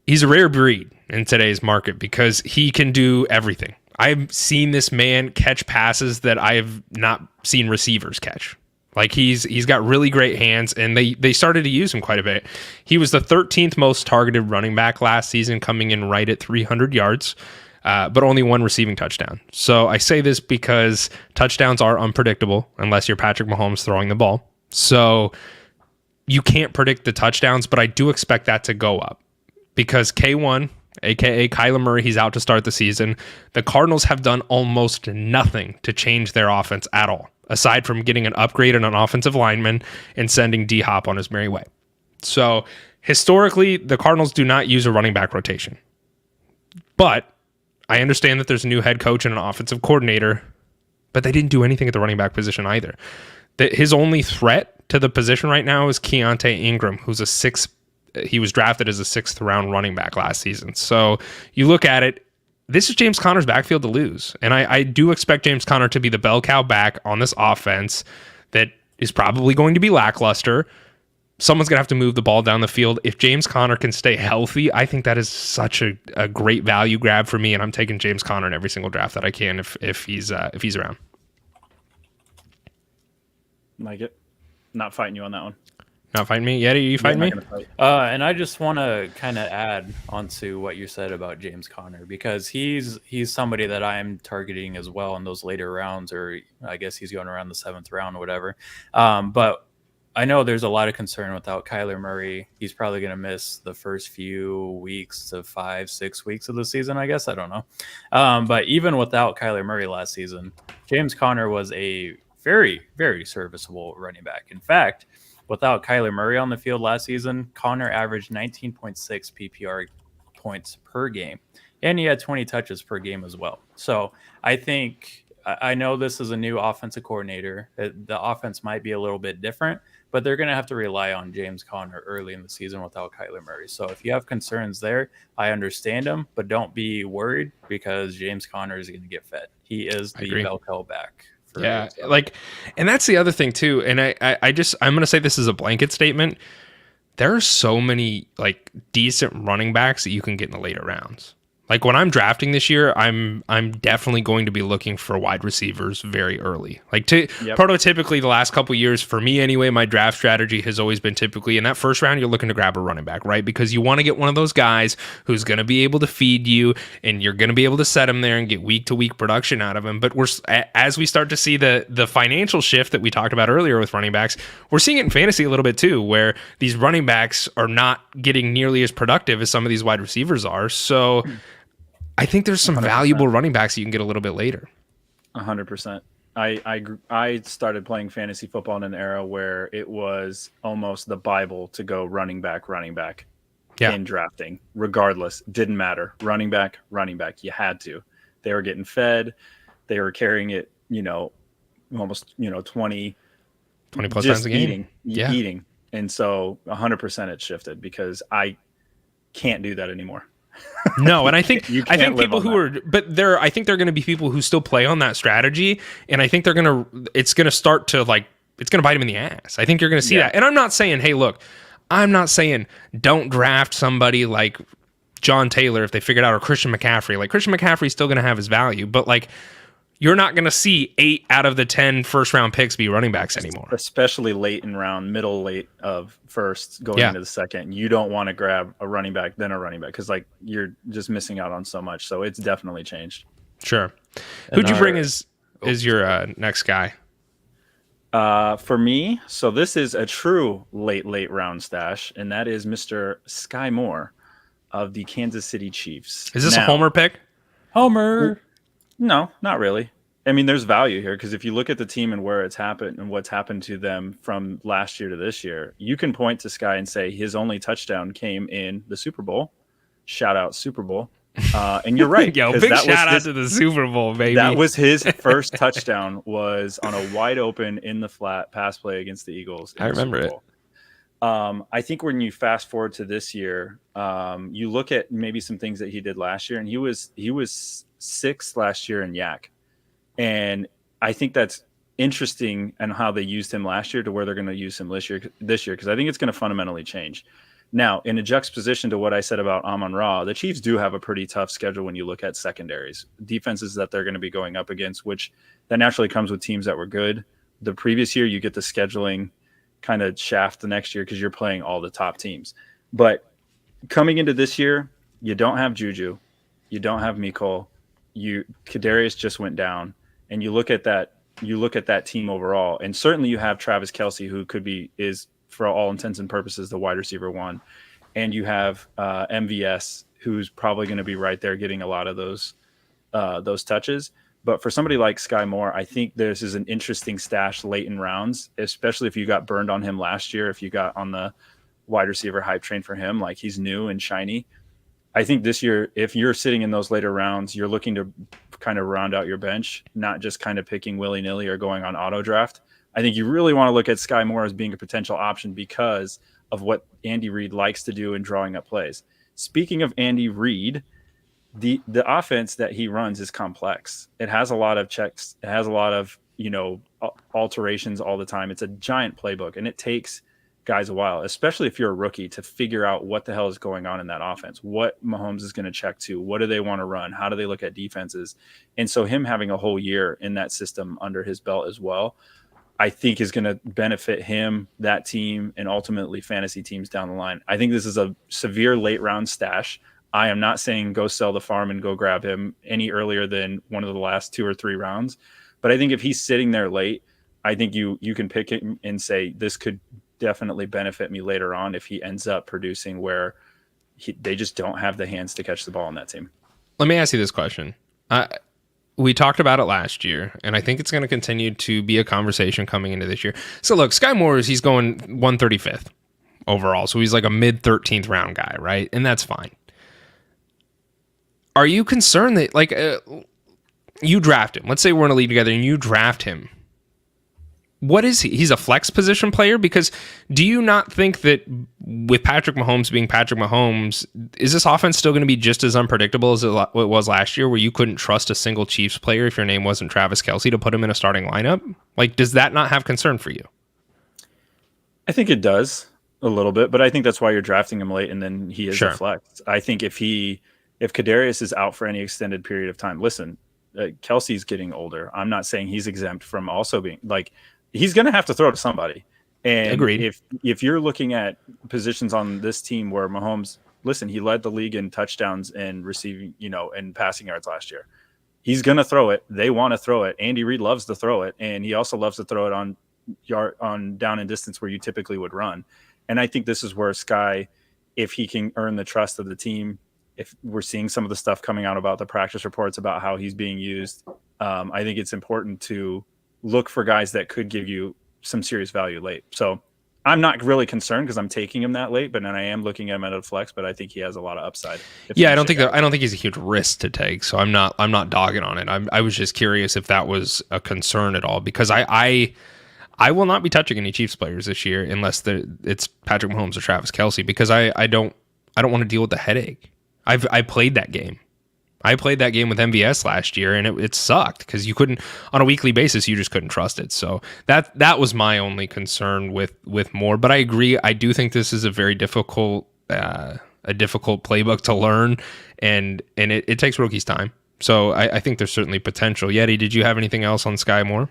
He's a rare breed in today's market because he can do everything. I've seen this man catch passes that I have not seen receivers catch. Like, he's got really great hands, and they started to use him quite a bit. He was the 13th most targeted running back last season, coming in right at 300 yards, but only 1 receiving touchdown. So I say this because touchdowns are unpredictable unless you're Patrick Mahomes throwing the ball. So you can't predict the touchdowns, but I do expect that to go up because K1, a.k.a. Kyler Murray, he's out to start the season. The Cardinals have done almost nothing to change their offense at all, aside from getting an upgrade on an offensive lineman and sending D-Hop on his merry way. So historically, the Cardinals do not use a running back rotation. But I understand that there's a new head coach and an offensive coordinator, but they didn't do anything at the running back position either. His only threat to the position right now is Keontae Ingram, who's he was drafted as a 6th round running back last season. So you look at it, this is James Conner's backfield to lose. And I do expect James Conner to be the bell cow back on this offense that is probably going to be lackluster. Someone's going to have to move the ball down the field. If James Conner can stay healthy, I think that is such a great value grab for me. And I'm taking James Conner in every single draft that I can if he's around. Like it. Not fighting you on that one. Not fighting me? Yeti, you fighting me? And I just want to kind of add onto what you said about James Conner, because he's somebody that I'm targeting as well in those later rounds, or I guess he's going around the 7th round or whatever. But I know there's a lot of concern without Kyler Murray. He's probably going to miss the first few weeks to 5-6 weeks of the season, I guess. I don't know. But even without Kyler Murray last season, James Conner was a very, very serviceable running back. In fact, without Kyler Murray on the field last season, Conner averaged 19.6 PPR points per game, and he had 20 touches per game as well. So I know this is a new offensive coordinator. The offense might be a little bit different, but they're going to have to rely on James Conner early in the season without Kyler Murray. So if you have concerns there, I understand them, but don't be worried, because James Conner is going to get fed. He is the bell cow back. Yeah, and that's the other thing too. And I'm going to say this is a blanket statement. There are so many like decent running backs that you can get in the later rounds. Like when I'm drafting this year, I'm definitely going to be looking for wide receivers very early. Like prototypically the last couple of years for me anyway, my draft strategy has always been typically in that first round, you're looking to grab a running back, right? Because you want to get one of those guys who's going to be able to feed you, and you're going to be able to set him there and get week to week production out of him. But as we start to see the financial shift that we talked about earlier with running backs, we're seeing it in fantasy a little bit too, where these running backs are not getting nearly as productive as some of these wide receivers are. So I think there's some 100%. Valuable running backs you can get a little bit later. 100%. I started playing fantasy football in an era where it was almost the Bible to go running back in drafting, regardless. Didn't matter. Running back. You had to. They were getting fed. They were carrying it, almost, 20 plus times a game. Eating. And so 100% it shifted, because I can't do that anymore. No, and I think people who are, but I think there are going to be people who still play on that strategy, and I think it's going to start to it's going to bite them in the ass. I think you're going to see that. And I'm not saying, hey, look, I'm not saying don't draft somebody like John Taylor if they figured out, or Christian McCaffrey. Like Christian McCaffrey's still going to have his value, but you're not going to see 8 out of the 10 first round picks be running backs anymore. Especially late in round, middle late of first going into the second. You don't want to grab a running back, then a running back, because you're just missing out on so much. So it's definitely changed. Sure. Who'd you bring as your next guy? For me, so this is a true late round stash, and that is Mr. Sky Moore of the Kansas City Chiefs. Is this a homer pick? Homer. No, not really. I mean, there's value here, because if you look at the team and where it's happened and what's happened to them from last year to this year, you can point to Sky and say his only touchdown came in the Super Bowl. Shout out Super Bowl. And you're right. Yo, big shout out to the Super Bowl, baby. That was his first touchdown, was on a wide open in the flat pass play against the Eagles. I remember it. I think when you fast forward to this year, you look at maybe some things that he did last year, and he was 6th last year in Yak. And I think that's interesting, and how they used him last year to where they're going to use him this year, because I think it's going to fundamentally change. Now, in a juxtaposition to what I said about Amon-Ra, the Chiefs do have a pretty tough schedule when you look at secondaries, defenses that they're going to be going up against, which that naturally comes with teams that were good the previous year. You get the scheduling kind of shaft the next year because you're playing all the top teams. But coming into this year, you don't have Juju, you don't have Mecole, Kadarius just went down, and you look at that team overall, and certainly you have Travis Kelce, who is for all intents and purposes the wide receiver 1, and you have MVS, who's probably going to be right there getting a lot of those touches. But for somebody like Sky Moore, I think this is an interesting stash late in rounds, especially if you got burned on him last year, if you got on the wide receiver hype train for him, like he's new and shiny. I think this year, if you're sitting in those later rounds, you're looking to kind of round out your bench, not just kind of picking willy-nilly or going on auto draft. I think you really want to look at Sky Moore as being a potential option because of what Andy Reid likes to do in drawing up plays. Speaking of Andy Reid, the offense that he runs is complex. It has a lot of checks. It has a lot of, alterations all the time. It's a giant playbook, and it takes guys a while, especially if you're a rookie, to figure out what the hell is going on in that offense, what Mahomes is going to check to, what do they want to run, how do they look at defenses. And so him having a whole year in that system under his belt as well, I think is going to benefit him, that team, and ultimately fantasy teams down the line. I think this is a severe late round stash. I am not saying go sell the farm and go grab him any earlier than one of the last 2 or 3 rounds. But I think if he's sitting there late, I think you can pick him and say this could definitely benefit me later on if he ends up producing where they just don't have the hands to catch the ball on that team. Let me ask you this question. We talked about it last year, and I think it's going to continue to be a conversation coming into this year. So look, Sky Moore he's going 135th overall, so he's like a mid 13th round guy, right? And that's fine. Are you concerned that you draft him? Let's say we're in a league together and you draft him. What is he? He's a flex position player? Because do you not think that with Patrick Mahomes being Patrick Mahomes, is this offense still going to be just as unpredictable as it was last year, where you couldn't trust a single Chiefs player if your name wasn't Travis Kelce to put him in a starting lineup? Like, does that not have concern for you? I think it does a little bit, but I think that's why you're drafting him late, and then he is a flex. I think if Kadarius is out for any extended period of time, listen, Kelsey's getting older. I'm not saying he's exempt from also being like. He's going to have to throw to somebody. And agreed. If you're looking at positions on this team where Mahomes, listen, he led the league in touchdowns and receiving, and passing yards last year. He's going to throw it. They want to throw it. Andy Reid loves to throw it, and he also loves to throw it on down and distance where you typically would run. And I think this is where Sky, if he can earn the trust of the team, if we're seeing some of the stuff coming out about the practice reports about how he's being used, I think it's important to look for guys that could give you some serious value late. So I'm not really concerned because I'm taking him that late, but then I am looking at him at a flex, but I think he has a lot of upside. Yeah, I don't think he's a huge risk to take. So I'm not dogging on it. I was just curious if that was a concern at all, because I will not be touching any Chiefs players this year unless it's Patrick Mahomes or Travis Kelce, because I don't want to deal with the headache. I played that game. I played that game with MVS last year, and it sucked because you couldn't, on a weekly basis, you just couldn't trust it. So that was my only concern with Moore. But I agree. I do think this is a very difficult playbook to learn, and it takes rookies time. So I think there's certainly potential. Yeti, did you have anything else on Sky Moore?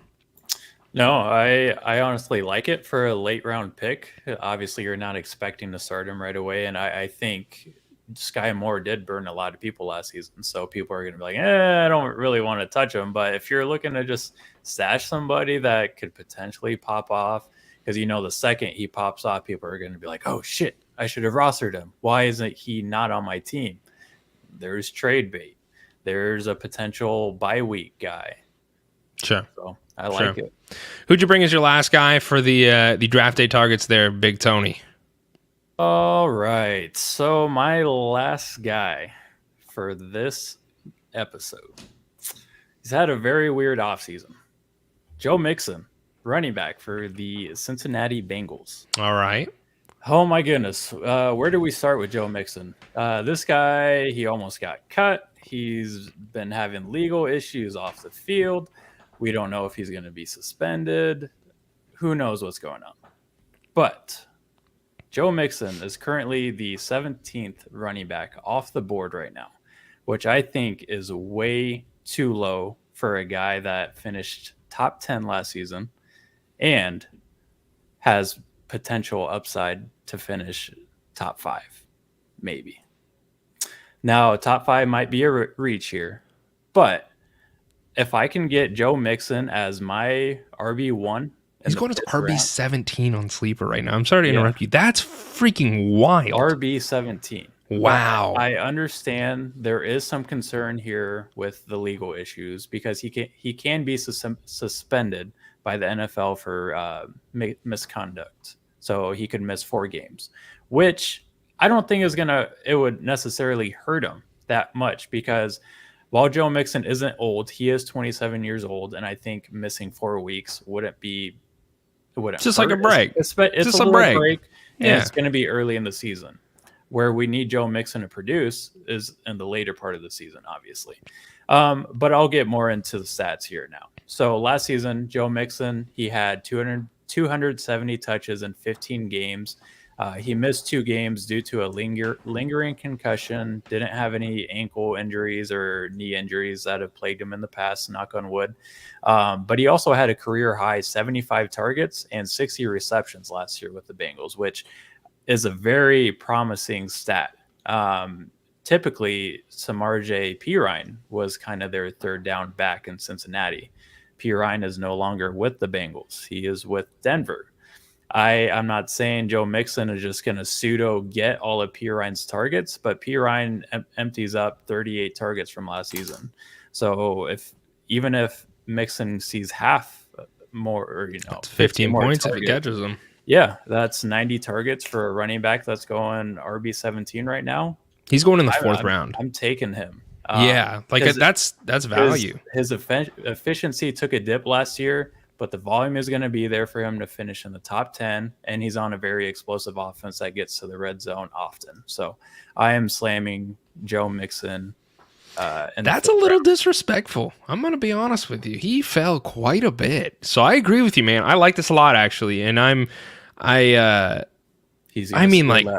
No, I honestly like it for a late round pick. Obviously, you're not expecting to start him right away, and I think Sky Moore did burn a lot of people last season, so people are going to be like, I don't really want to touch him. But if you're looking to just stash somebody that could potentially pop off, because the second he pops off, people are going to be like, oh shit, I should have rostered him. Why isn't he not on my team? There's trade bait. There's a potential bye week guy. Sure. So I like it. Who'd you bring as your last guy for the draft day targets there, Big Tony? All right. So my last guy for this episode, he's had a very weird offseason. Joe Mixon, running back for the Cincinnati Bengals. All right. Oh my goodness. Where do we start with Joe Mixon? This guy, he almost got cut. He's been having legal issues off the field. We don't know if he's going to be suspended. Who knows what's going on? But Joe Mixon is currently the 17th running back off the board right now, which I think is way too low for a guy that finished top 10 last season and has potential upside to finish top 5, maybe. Now, top 5 might be a reach here, but if I can get Joe Mixon as my RB1, he's going to RB 17 on Sleeper right now. I'm sorry to interrupt you. That's freaking wild. RB 17. Wow. But I understand there is some concern here with the legal issues because he can be suspended by the NFL for misconduct. So he could miss 4 games, which I don't think it would necessarily hurt him that much, because while Joe Mixon isn't old, he is 27 years old, and I think missing 4 weeks wouldn't just hurt. Like a break. It's just a break, and it's going to be early in the season. Where we need Joe Mixon to produce is in the later part of the season, obviously. But I'll get more into the stats here now. So last season, Joe Mixon, he had 270 touches in 15 games. He missed 2 games due to a lingering concussion. Didn't have any ankle injuries or knee injuries that have plagued him in the past, knock on wood. But he also had a career high 75 targets and 60 receptions last year with the Bengals, which is a very promising stat. Typically, Samarje Pirine was kind of their third down back in Cincinnati. Pirine is no longer with the Bengals. He is with Denver. I'm not saying Joe Mixon is just going to pseudo get all of Pirine's targets, but Pirine empties up 38 targets from last season. So even if Mixon sees half more, or 15 more points targets, if he catches them. yeah, that's 90 targets for a running back that's going RB17 right now. He's going in the fourth round. I'm taking him. Yeah, like that's value. His efficiency took a dip last year, but the volume is going to be there for him to finish in the top 10, and he's on a very explosive offense that gets to the red zone often. So I am slamming Joe Mixon. That's a little disrespectful. I'm going to be honest with you. He fell quite a bit. So I agree with you, man. I like this a lot, actually. And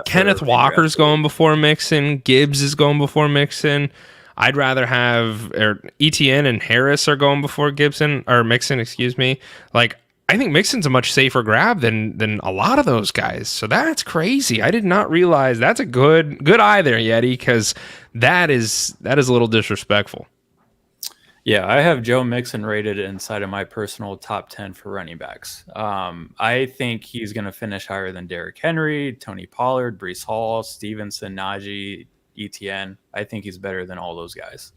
Kenneth Walker's going before Mixon. Gibbs is going before Mixon. I'd rather have Etienne and Harris are going before Mixon, excuse me. Like, I think Mixon's a much safer grab than a lot of those guys. So that's crazy. I did not realize that's a good eye there, Yeti, because that is a little disrespectful. Yeah, I have Joe Mixon rated inside of my personal top 10 for running backs. I think he's going to finish higher than Derrick Henry, Tony Pollard, Breece Hall, Stevenson, Najee, Etienne. I think he's better than all those guys.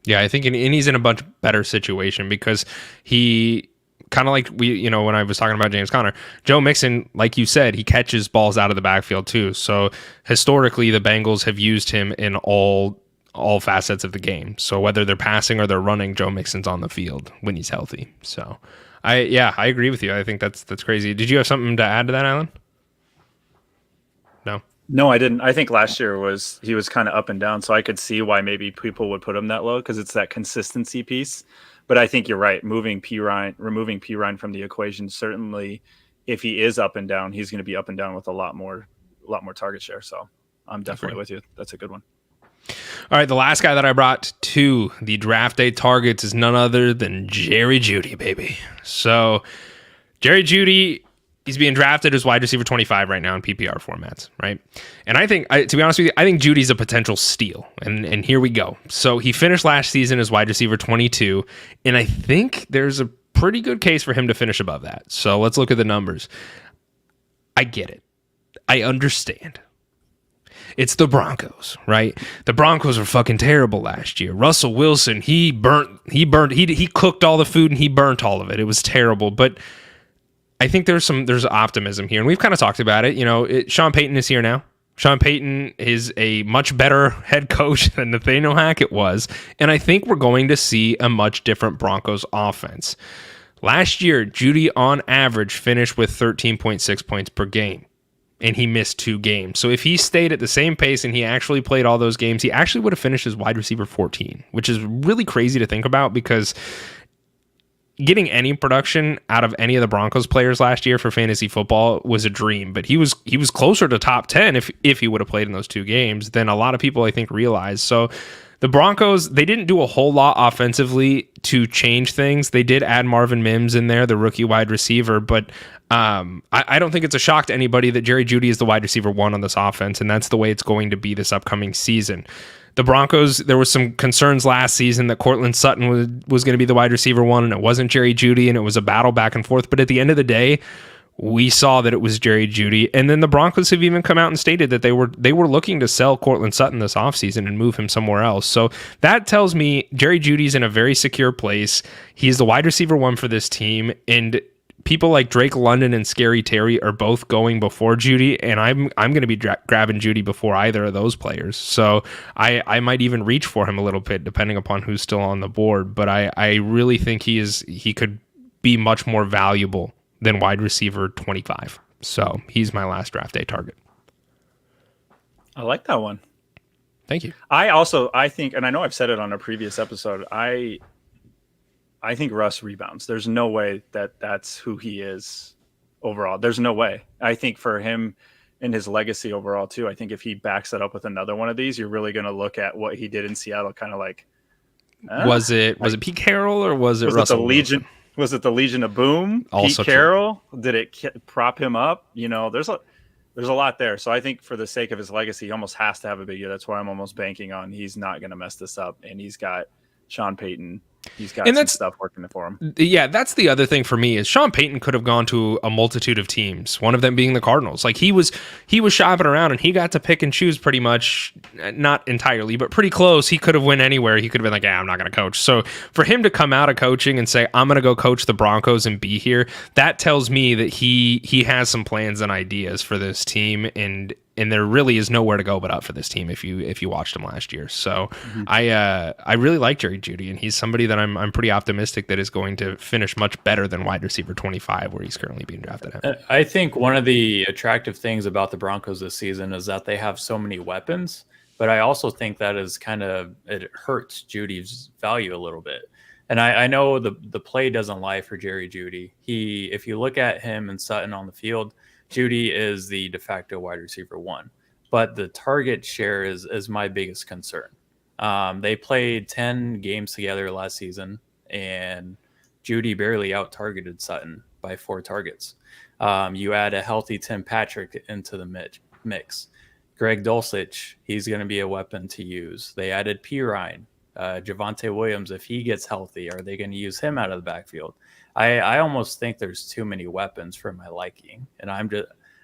Yeah, I think, and he's in a much better situation because he kind of like when I was talking about James Conner, Joe Mixon, like you said, he catches balls out of the backfield too. So historically, the Bengals have used him in all facets of the game. So whether they're passing or they're running, Joe Mixon's on the field when he's healthy. So I agree with you. I think that's crazy. Did you have something to add to that, Alan? No, I didn't. I think last year he was kind of up and down, so I could see why maybe people would put him that low because it's that consistency piece. But I think you're right. Removing Pirine from the equation, certainly, if he is up and down, he's going to be up and down with a lot more target share. So I'm definitely with you. That's a good one. All right, the last guy that I brought to the draft day targets is none other than Jerry Jeudy, baby. So Jerry Jeudy, he's being drafted as wide receiver 25 right now in PPR formats, right? And I think, to be honest with you, I think Judy's a potential steal. And here we go. So he finished last season as wide receiver 22, and I think there's a pretty good case for him to finish above that. So let's look at the numbers. I get it. I understand. It's the Broncos, right? The Broncos were fucking terrible last year. Russell Wilson, he cooked all the food and he burnt all of it. It was terrible, but I think there's optimism here, and we've kind of talked about it. Sean Payton is here now. Sean Payton is a much better head coach than Nathaniel Hackett was, and I think we're going to see a much different Broncos offense. Last year, Jeudy on average finished with 13.6 points per game, and he missed 2 games. So if he stayed at the same pace and he actually played all those games, he actually would have finished as wide receiver 14, which is really crazy to think about because getting any production out of any of the Broncos players last year for fantasy football was a dream, but he was closer to top 10 if he would have played in those 2 games than a lot of people I think realize. So the Broncos, they didn't do a whole lot offensively to change things. They did add Marvin Mims in there, the rookie wide receiver, but I don't think it's a shock to anybody that Jerry Jeudy is the wide receiver 1 on this offense, and that's the way it's going to be this upcoming season. The Broncos, there was some concerns last season that Cortland Sutton was going to be the wide receiver 1, and it wasn't Jerry Jeudy, and it was a battle back and forth. But at the end of the day, we saw that it was Jerry Jeudy. And then the Broncos have even come out and stated that they were looking to sell Cortland Sutton this offseason and move him somewhere else. So that tells me Jerry Judy's in a very secure place. He's the wide receiver 1 for this team, and people like Drake London and Scary Terry are both going before Jeudy, and I'm going to be grabbing Jeudy before either of those players. So I might even reach for him a little bit depending upon who's still on the board. But I really think he could be much more valuable than wide receiver 25. So he's my last draft day target. I like that one. Thank you. I think, and I know I've said it on a previous episode, I think Russ rebounds. There's no way that's who he is overall. There's no way. I think for him and his legacy overall too. I think if he backs it up with another one of these, you're really going to look at what he did in Seattle, kind of like, Was it Pete Carroll or was it Russell the Legion? Wilson? Was it the Legion of Boom? Also Pete Carroll? Did it prop him up? There's a lot there. So I think for the sake of his legacy, he almost has to have a big year. That's why I'm almost banking on he's not going to mess this up. And he's got Sean Payton. He's got some stuff working for him. Yeah, that's the other thing for me is Sean Payton could have gone to a multitude of teams, one of them being the Cardinals. Like he was shopping around and he got to pick and choose pretty much, not entirely, but pretty close. He could have went anywhere. He could have been like, yeah, I'm not going to coach. So for him to come out of coaching and say, I'm going to go coach the Broncos and be here, that tells me that he has some plans and ideas for this team, and there really is nowhere to go but up for this team if you watched him last year. So I really like Jerry Jeudy, and he's somebody that I'm pretty optimistic that is going to finish much better than wide receiver 25 where he's currently being drafted at. I think one of the attractive things about the Broncos this season is that they have so many weapons, but I also think that is it hurts Judy's value a little bit. And I know the play doesn't lie for Jerry Jeudy. If you look at him and Sutton on the field, Jeudy is the de facto wide receiver 1, but the target share is my biggest concern. They played 10 games together last season, and Jeudy barely out-targeted Sutton by 4 targets. You add a healthy Tim Patrick into the mix. Greg Dulcich, he's going to be a weapon to use. They added Pirine. Javonte Williams, if he gets healthy, are they going to use him out of the backfield? I almost think there's too many weapons for my liking. And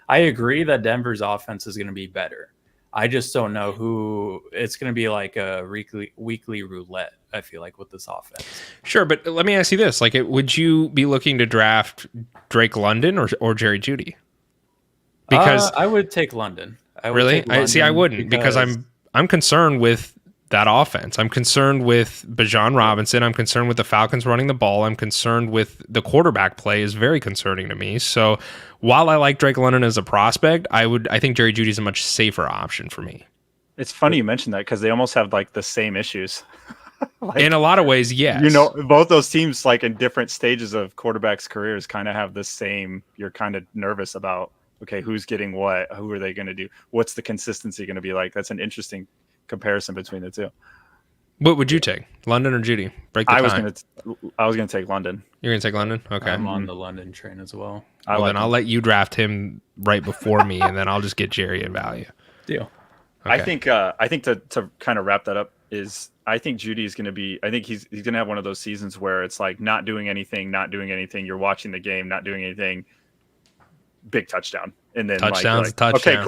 I agree that Denver's offense is going to be better. I just don't know who. It's going to be like a weekly roulette, I feel like, with this offense. Sure, but let me ask you this. Like, would you be looking to draft Drake London or Jerry Jeudy? Because I would take London. I wouldn't because I'm concerned with that offense. I'm concerned with Bijan Robinson. I'm concerned with the Falcons running the ball. I'm concerned with the quarterback play is very concerning to me. So while I like Drake London as a prospect, I think Jerry Jeudy is a much safer option for me. It's funny you mentioned that because they almost have like the same issues. In a lot of ways, yes. Both those teams, like in different stages of quarterbacks' careers, kind of have the same. You're kind of nervous about, okay, who's getting what? Who are they going to do? What's the consistency going to be like? That's an interesting comparison between the two. What would you take, London or Jeudy? I was going to take London. You're going to take London? Okay. I'm on the London train as well. Then I'll let you draft him right before me, and then I'll just get Jerry in value. Deal. Okay. I think to kind of wrap that up is I think Jeudy is going to be. I think he's going to have one of those seasons where it's like not doing anything. You're watching the game, not doing anything. Big touchdown, and then touchdown. Okay,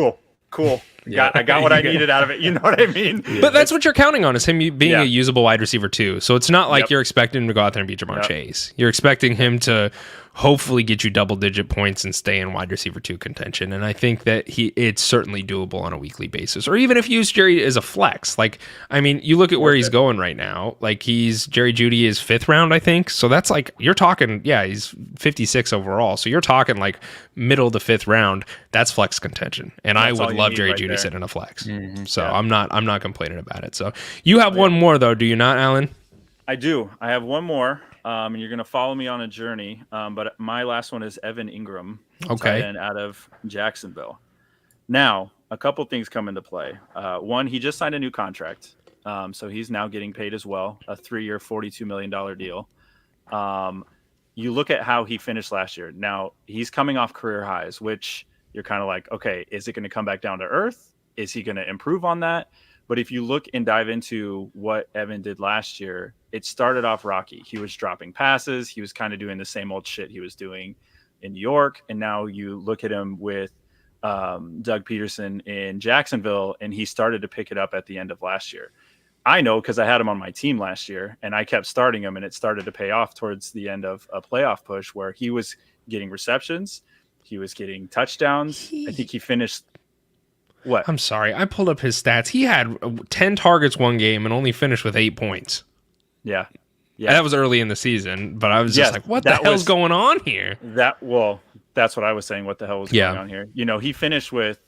cool. Yeah, I got what I needed out of it. You know what I mean? But that's what you're counting on, is him being a usable wide receiver too. So it's not like you're expecting him to go out there and beat Jamar Chase. You're expecting him to hopefully get you double-digit points and stay in wide receiver 2 contention. And I think that it's certainly doable on a weekly basis. Or even if you use Jerry as a flex. Like, I mean, you look at where he's going right now. Like, Jerry Jeudy is 5th round, I think. So that's like, you're talking, he's 56 overall. So you're talking like middle to 5th round. That's flex contention. And I would love Jerry Jeudy sitting in a flex. Mm-hmm. So I'm not complaining about it. So you have one more though, do you not, Alan? I do. I have one more. And you're going to follow me on a journey. But my last one is Evan Ingram, tight end out of Jacksonville. Now, a couple things come into play. One, he just signed a new contract. So he's now getting paid as well, a 3-year, $42 million deal. You look at how he finished last year. Now, he's coming off career highs, which you're kind of like, okay, is it going to come back down to earth? Is he going to improve on that? But if you look and dive into what Evan did last year, it started off rocky. He was dropping passes. He was kind of doing the same old shit he was doing in New York. And now you look at him with Doug Peterson in Jacksonville, and he started to pick it up at the end of last year. I know because I had him on my team last year, and I kept starting him, and it started to pay off towards the end of a playoff push where he was getting receptions. He was getting touchdowns. I think he finished... What? I'm sorry. I pulled up his stats. He had 10 targets one game and only finished with 8 points. Yeah. And that was early in the season, but I was just like, what the hell's going on here? That's what I was saying. What the hell was going on here? He finished with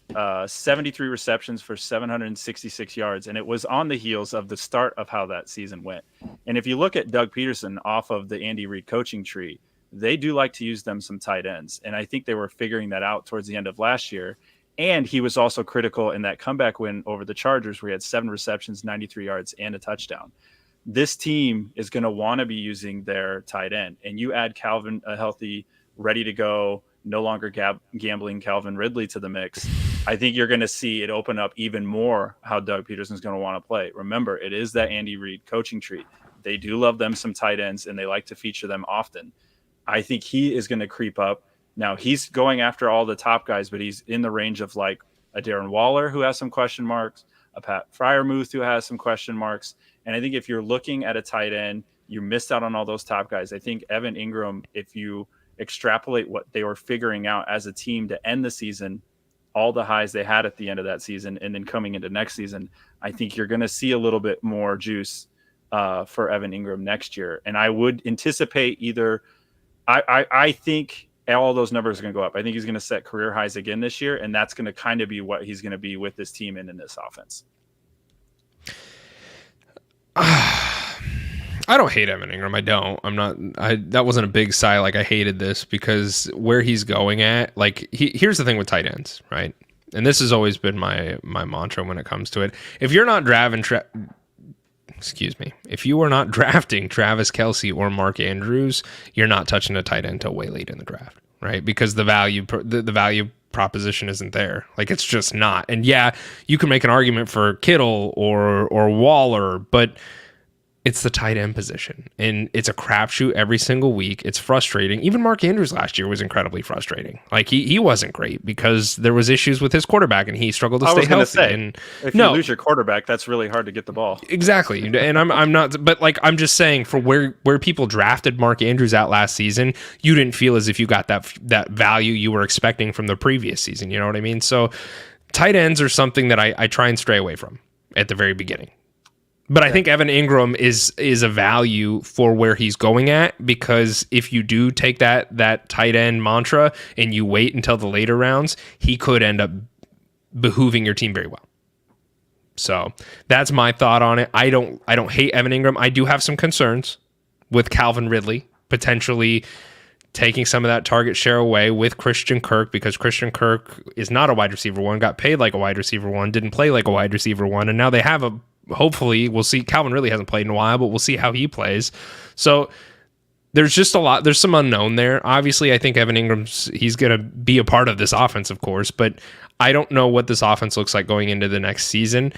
73 receptions for 766 yards, and it was on the heels of the start of how that season went. And if you look at Doug Peterson off of the Andy Reid coaching tree, they do like to use them some tight ends. And I think they were figuring that out towards the end of last year. And he was also critical in that comeback win over the Chargers where he had 7 receptions, 93 yards, and a touchdown. This team is going to want to be using their tight end. And you add Calvin, a healthy, ready to go, no longer gambling Calvin Ridley to the mix. I think you're going to see it open up even more how Doug Peterson's going to want to play. Remember, it is that Andy Reid coaching tree. They do love them some tight ends, and they like to feature them often. I think he is going to creep up. Now, he's going after all the top guys, but he's in the range of like a Darren Waller who has some question marks, a Pat Freiermuth who has some question marks. And I think if you're looking at a tight end, you missed out on all those top guys. I think Evan Ingram, if you extrapolate what they were figuring out as a team to end the season, all the highs they had at the end of that season, and then coming into next season, I think you're going to see a little bit more juice for Evan Ingram next year. And I would anticipate I think all those numbers are going to go up. I think he's going to set career highs again this year, and that's going to kind of be what he's going to be with this team and in this offense. I don't hate Evan Ingram. I don't. That wasn't a big sigh. Like I hated this because where he's going at, like here's the thing with tight ends, right? And this has always been my mantra when it comes to it. If you're not if you are not drafting Travis Kelce or Mark Andrews, you're not touching a tight end until way late in the draft, right? Because the value proposition isn't there. Like it's just not. And yeah, you can make an argument for Kittle or Waller, but it's the tight end position, and it's a crapshoot every single week. It's frustrating. Even Mark Andrews last year was incredibly frustrating. Like he wasn't great because there was issues with his quarterback, and he struggled to stay healthy. And if you lose your quarterback, that's really hard to get the ball. Exactly. And I'm not, but like I'm just saying, for where people drafted Mark Andrews out last season, you didn't feel as if you got that value you were expecting from the previous season. You know what I mean? So tight ends are something that I try and stray away from at the very beginning. But I think Evan Ingram is a value for where he's going at, because if you do take that tight end mantra and you wait until the later rounds, he could end up behooving your team very well. So that's my thought on it. I don't hate Evan Ingram. I do have some concerns with Calvin Ridley potentially taking some of that target share away with Christian Kirk, because Christian Kirk is not a wide receiver one, got paid like a wide receiver one, didn't play like a wide receiver one, and now they have hopefully we'll see. Calvin really hasn't played in a while, but we'll see how he plays. So there's just a lot. There's some unknown there. Obviously, I think Evan Ingram's he's going to be a part of this offense, of course, but I don't know what this offense looks like going into the next season.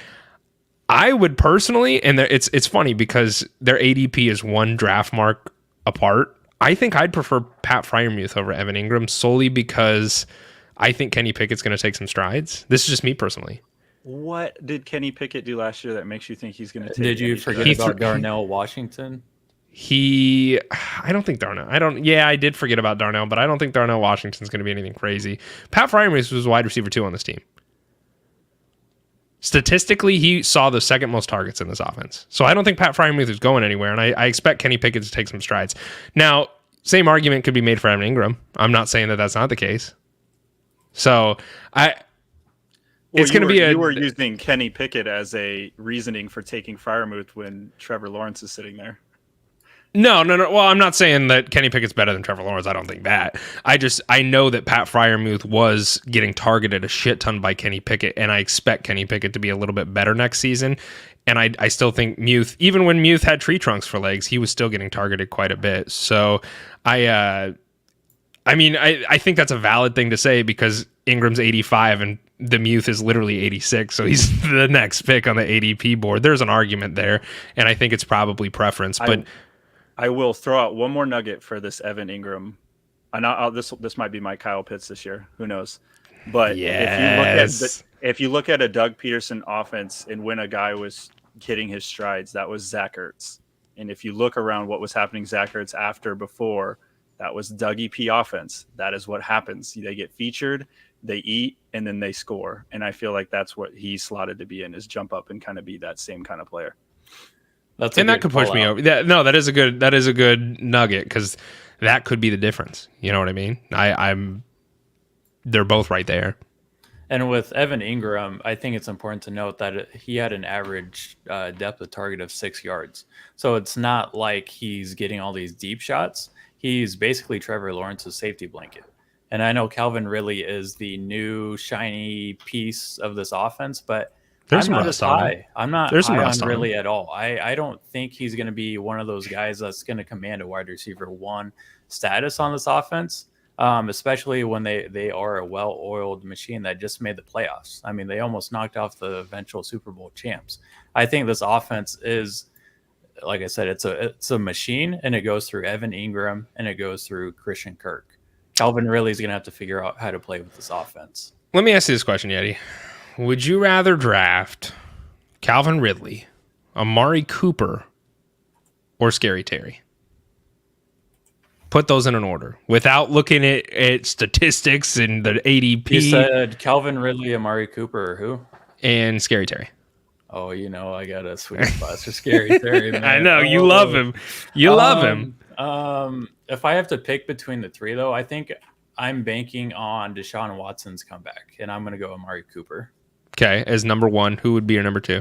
I would personally, and it's funny because their ADP is one draft mark apart. I think I'd prefer Pat Freiermuth over Evan Ingram solely because I think Kenny Pickett's going to take some strides. This is just me personally. What did Kenny Pickett do last year that makes you think he's going to take? Did you forget about Darnell Washington? I don't think Darnell. Yeah, I did forget about Darnell, but I don't think Darnell Washington's going to be anything crazy. Pat Freiermuth was wide receiver 2 on this team. Statistically, he saw the second most targets in this offense. So I don't think Pat Freiermuth is going anywhere, and I expect Kenny Pickett to take some strides. Now, same argument could be made for Evan Ingram. I'm not saying that that's not the case. So it's going to be you were using Kenny Pickett as a reasoning for taking Freiermuth when Trevor Lawrence is sitting there. No. Well, I'm not saying that Kenny Pickett's better than Trevor Lawrence. I don't think that. I know that Pat Freiermuth was getting targeted a shit ton by Kenny Pickett, and I expect Kenny Pickett to be a little bit better next season. And I still think Muth, even when Muth had tree trunks for legs, he was still getting targeted quite a bit. So I think that's a valid thing to say because Ingram's 85 and the Muth is literally 86, so he's the next pick on the ADP board. There's an argument there, and I think it's probably preference. But I will throw out one more nugget for this Evan Ingram. And this might be my Kyle Pitts this year. Who knows? But yes. if you look at a Doug Peterson offense and when a guy was hitting his strides, that was Zach Ertz. And if you look around what was happening Zach Ertz before, that was Dougie P offense. That is what happens. They get featured, they eat, and then they score. And I feel like that's what he's slotted to be in, is jump up and kind of be that same kind of player. That could push me over. That is a good nugget because that could be the difference. You know what I mean? They're both right there. And with Evan Ingram, I think it's important to note that he had an average depth of target of 6 yards. So it's not like he's getting all these deep shots. He's basically Trevor Lawrence's safety blanket. And I know Calvin Ridley is the new shiny piece of this offense, but There's I'm some not rust as on him. high. I'm not There's some high rust on on him. Ridley at all. I don't think he's going to be one of those guys that's going to command a wide receiver 1 status on this offense, especially when they are a well-oiled machine that just made the playoffs. I mean, they almost knocked off the eventual Super Bowl champs. I think this offense is, like I said, it's a machine, and it goes through Evan Ingram and it goes through Christian Kirk. Calvin Ridley is going to have to figure out how to play with this offense. Let me ask you this question, Yeti. Would you rather draft Calvin Ridley, Amari Cooper, or Scary Terry? Put those in an order without looking at statistics and the ADP. You said Calvin Ridley, Amari Cooper, or who? And Scary Terry. Oh, I got a sweet spot for Scary Terry, man. I know, you love him. You love him. If I have to pick between the three, though, I think I'm banking on Deshaun Watson's comeback, and I'm going to go Amari Cooper. Okay, as number 1, who would be your number 2?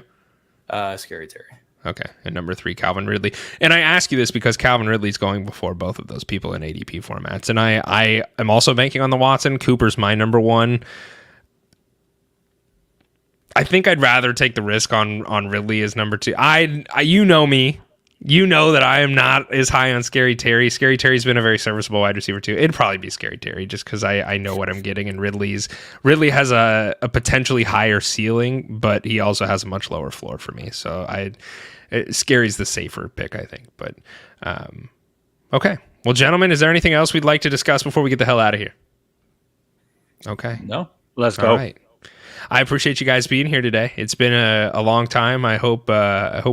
Scary Terry. Okay, and number 3, Calvin Ridley. And I ask you this because Calvin Ridley's going before both of those people in ADP formats. And I am also banking on the Watson. Cooper's my number 1. I think I'd rather take the risk on Ridley as number 2. You know me. You know that I am not as high on Scary Terry. Scary Terry's been a very serviceable wide receiver too. It'd probably be Scary Terry just because I know what I'm getting. And Ridley has a potentially higher ceiling, but he also has a much lower floor for me. So Scary's the safer pick, I think. But okay. Well, gentlemen, is there anything else we'd like to discuss before we get the hell out of here? Okay. No. Let's go. All right. I appreciate you guys being here today. It's been a long time. I hope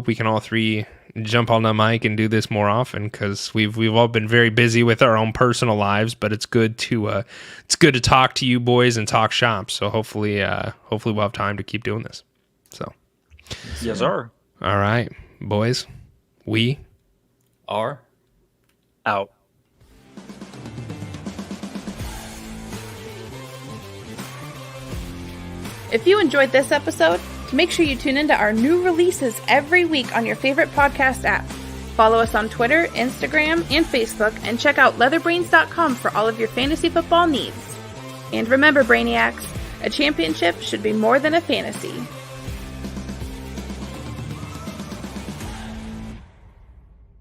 we can all three jump on the mic and do this more often because we've all been very busy with our own personal lives. But it's good to talk to you boys and talk shop. So hopefully we'll have time to keep doing this. So Yes, sir. all right, boys, we R. Out. If you enjoyed this episode, make sure you tune into our new releases every week on your favorite podcast app. Follow us on Twitter, Instagram, and Facebook, and check out leatherbrains.com for all of your fantasy football needs. And remember, Brainiacs, a championship should be more than a fantasy.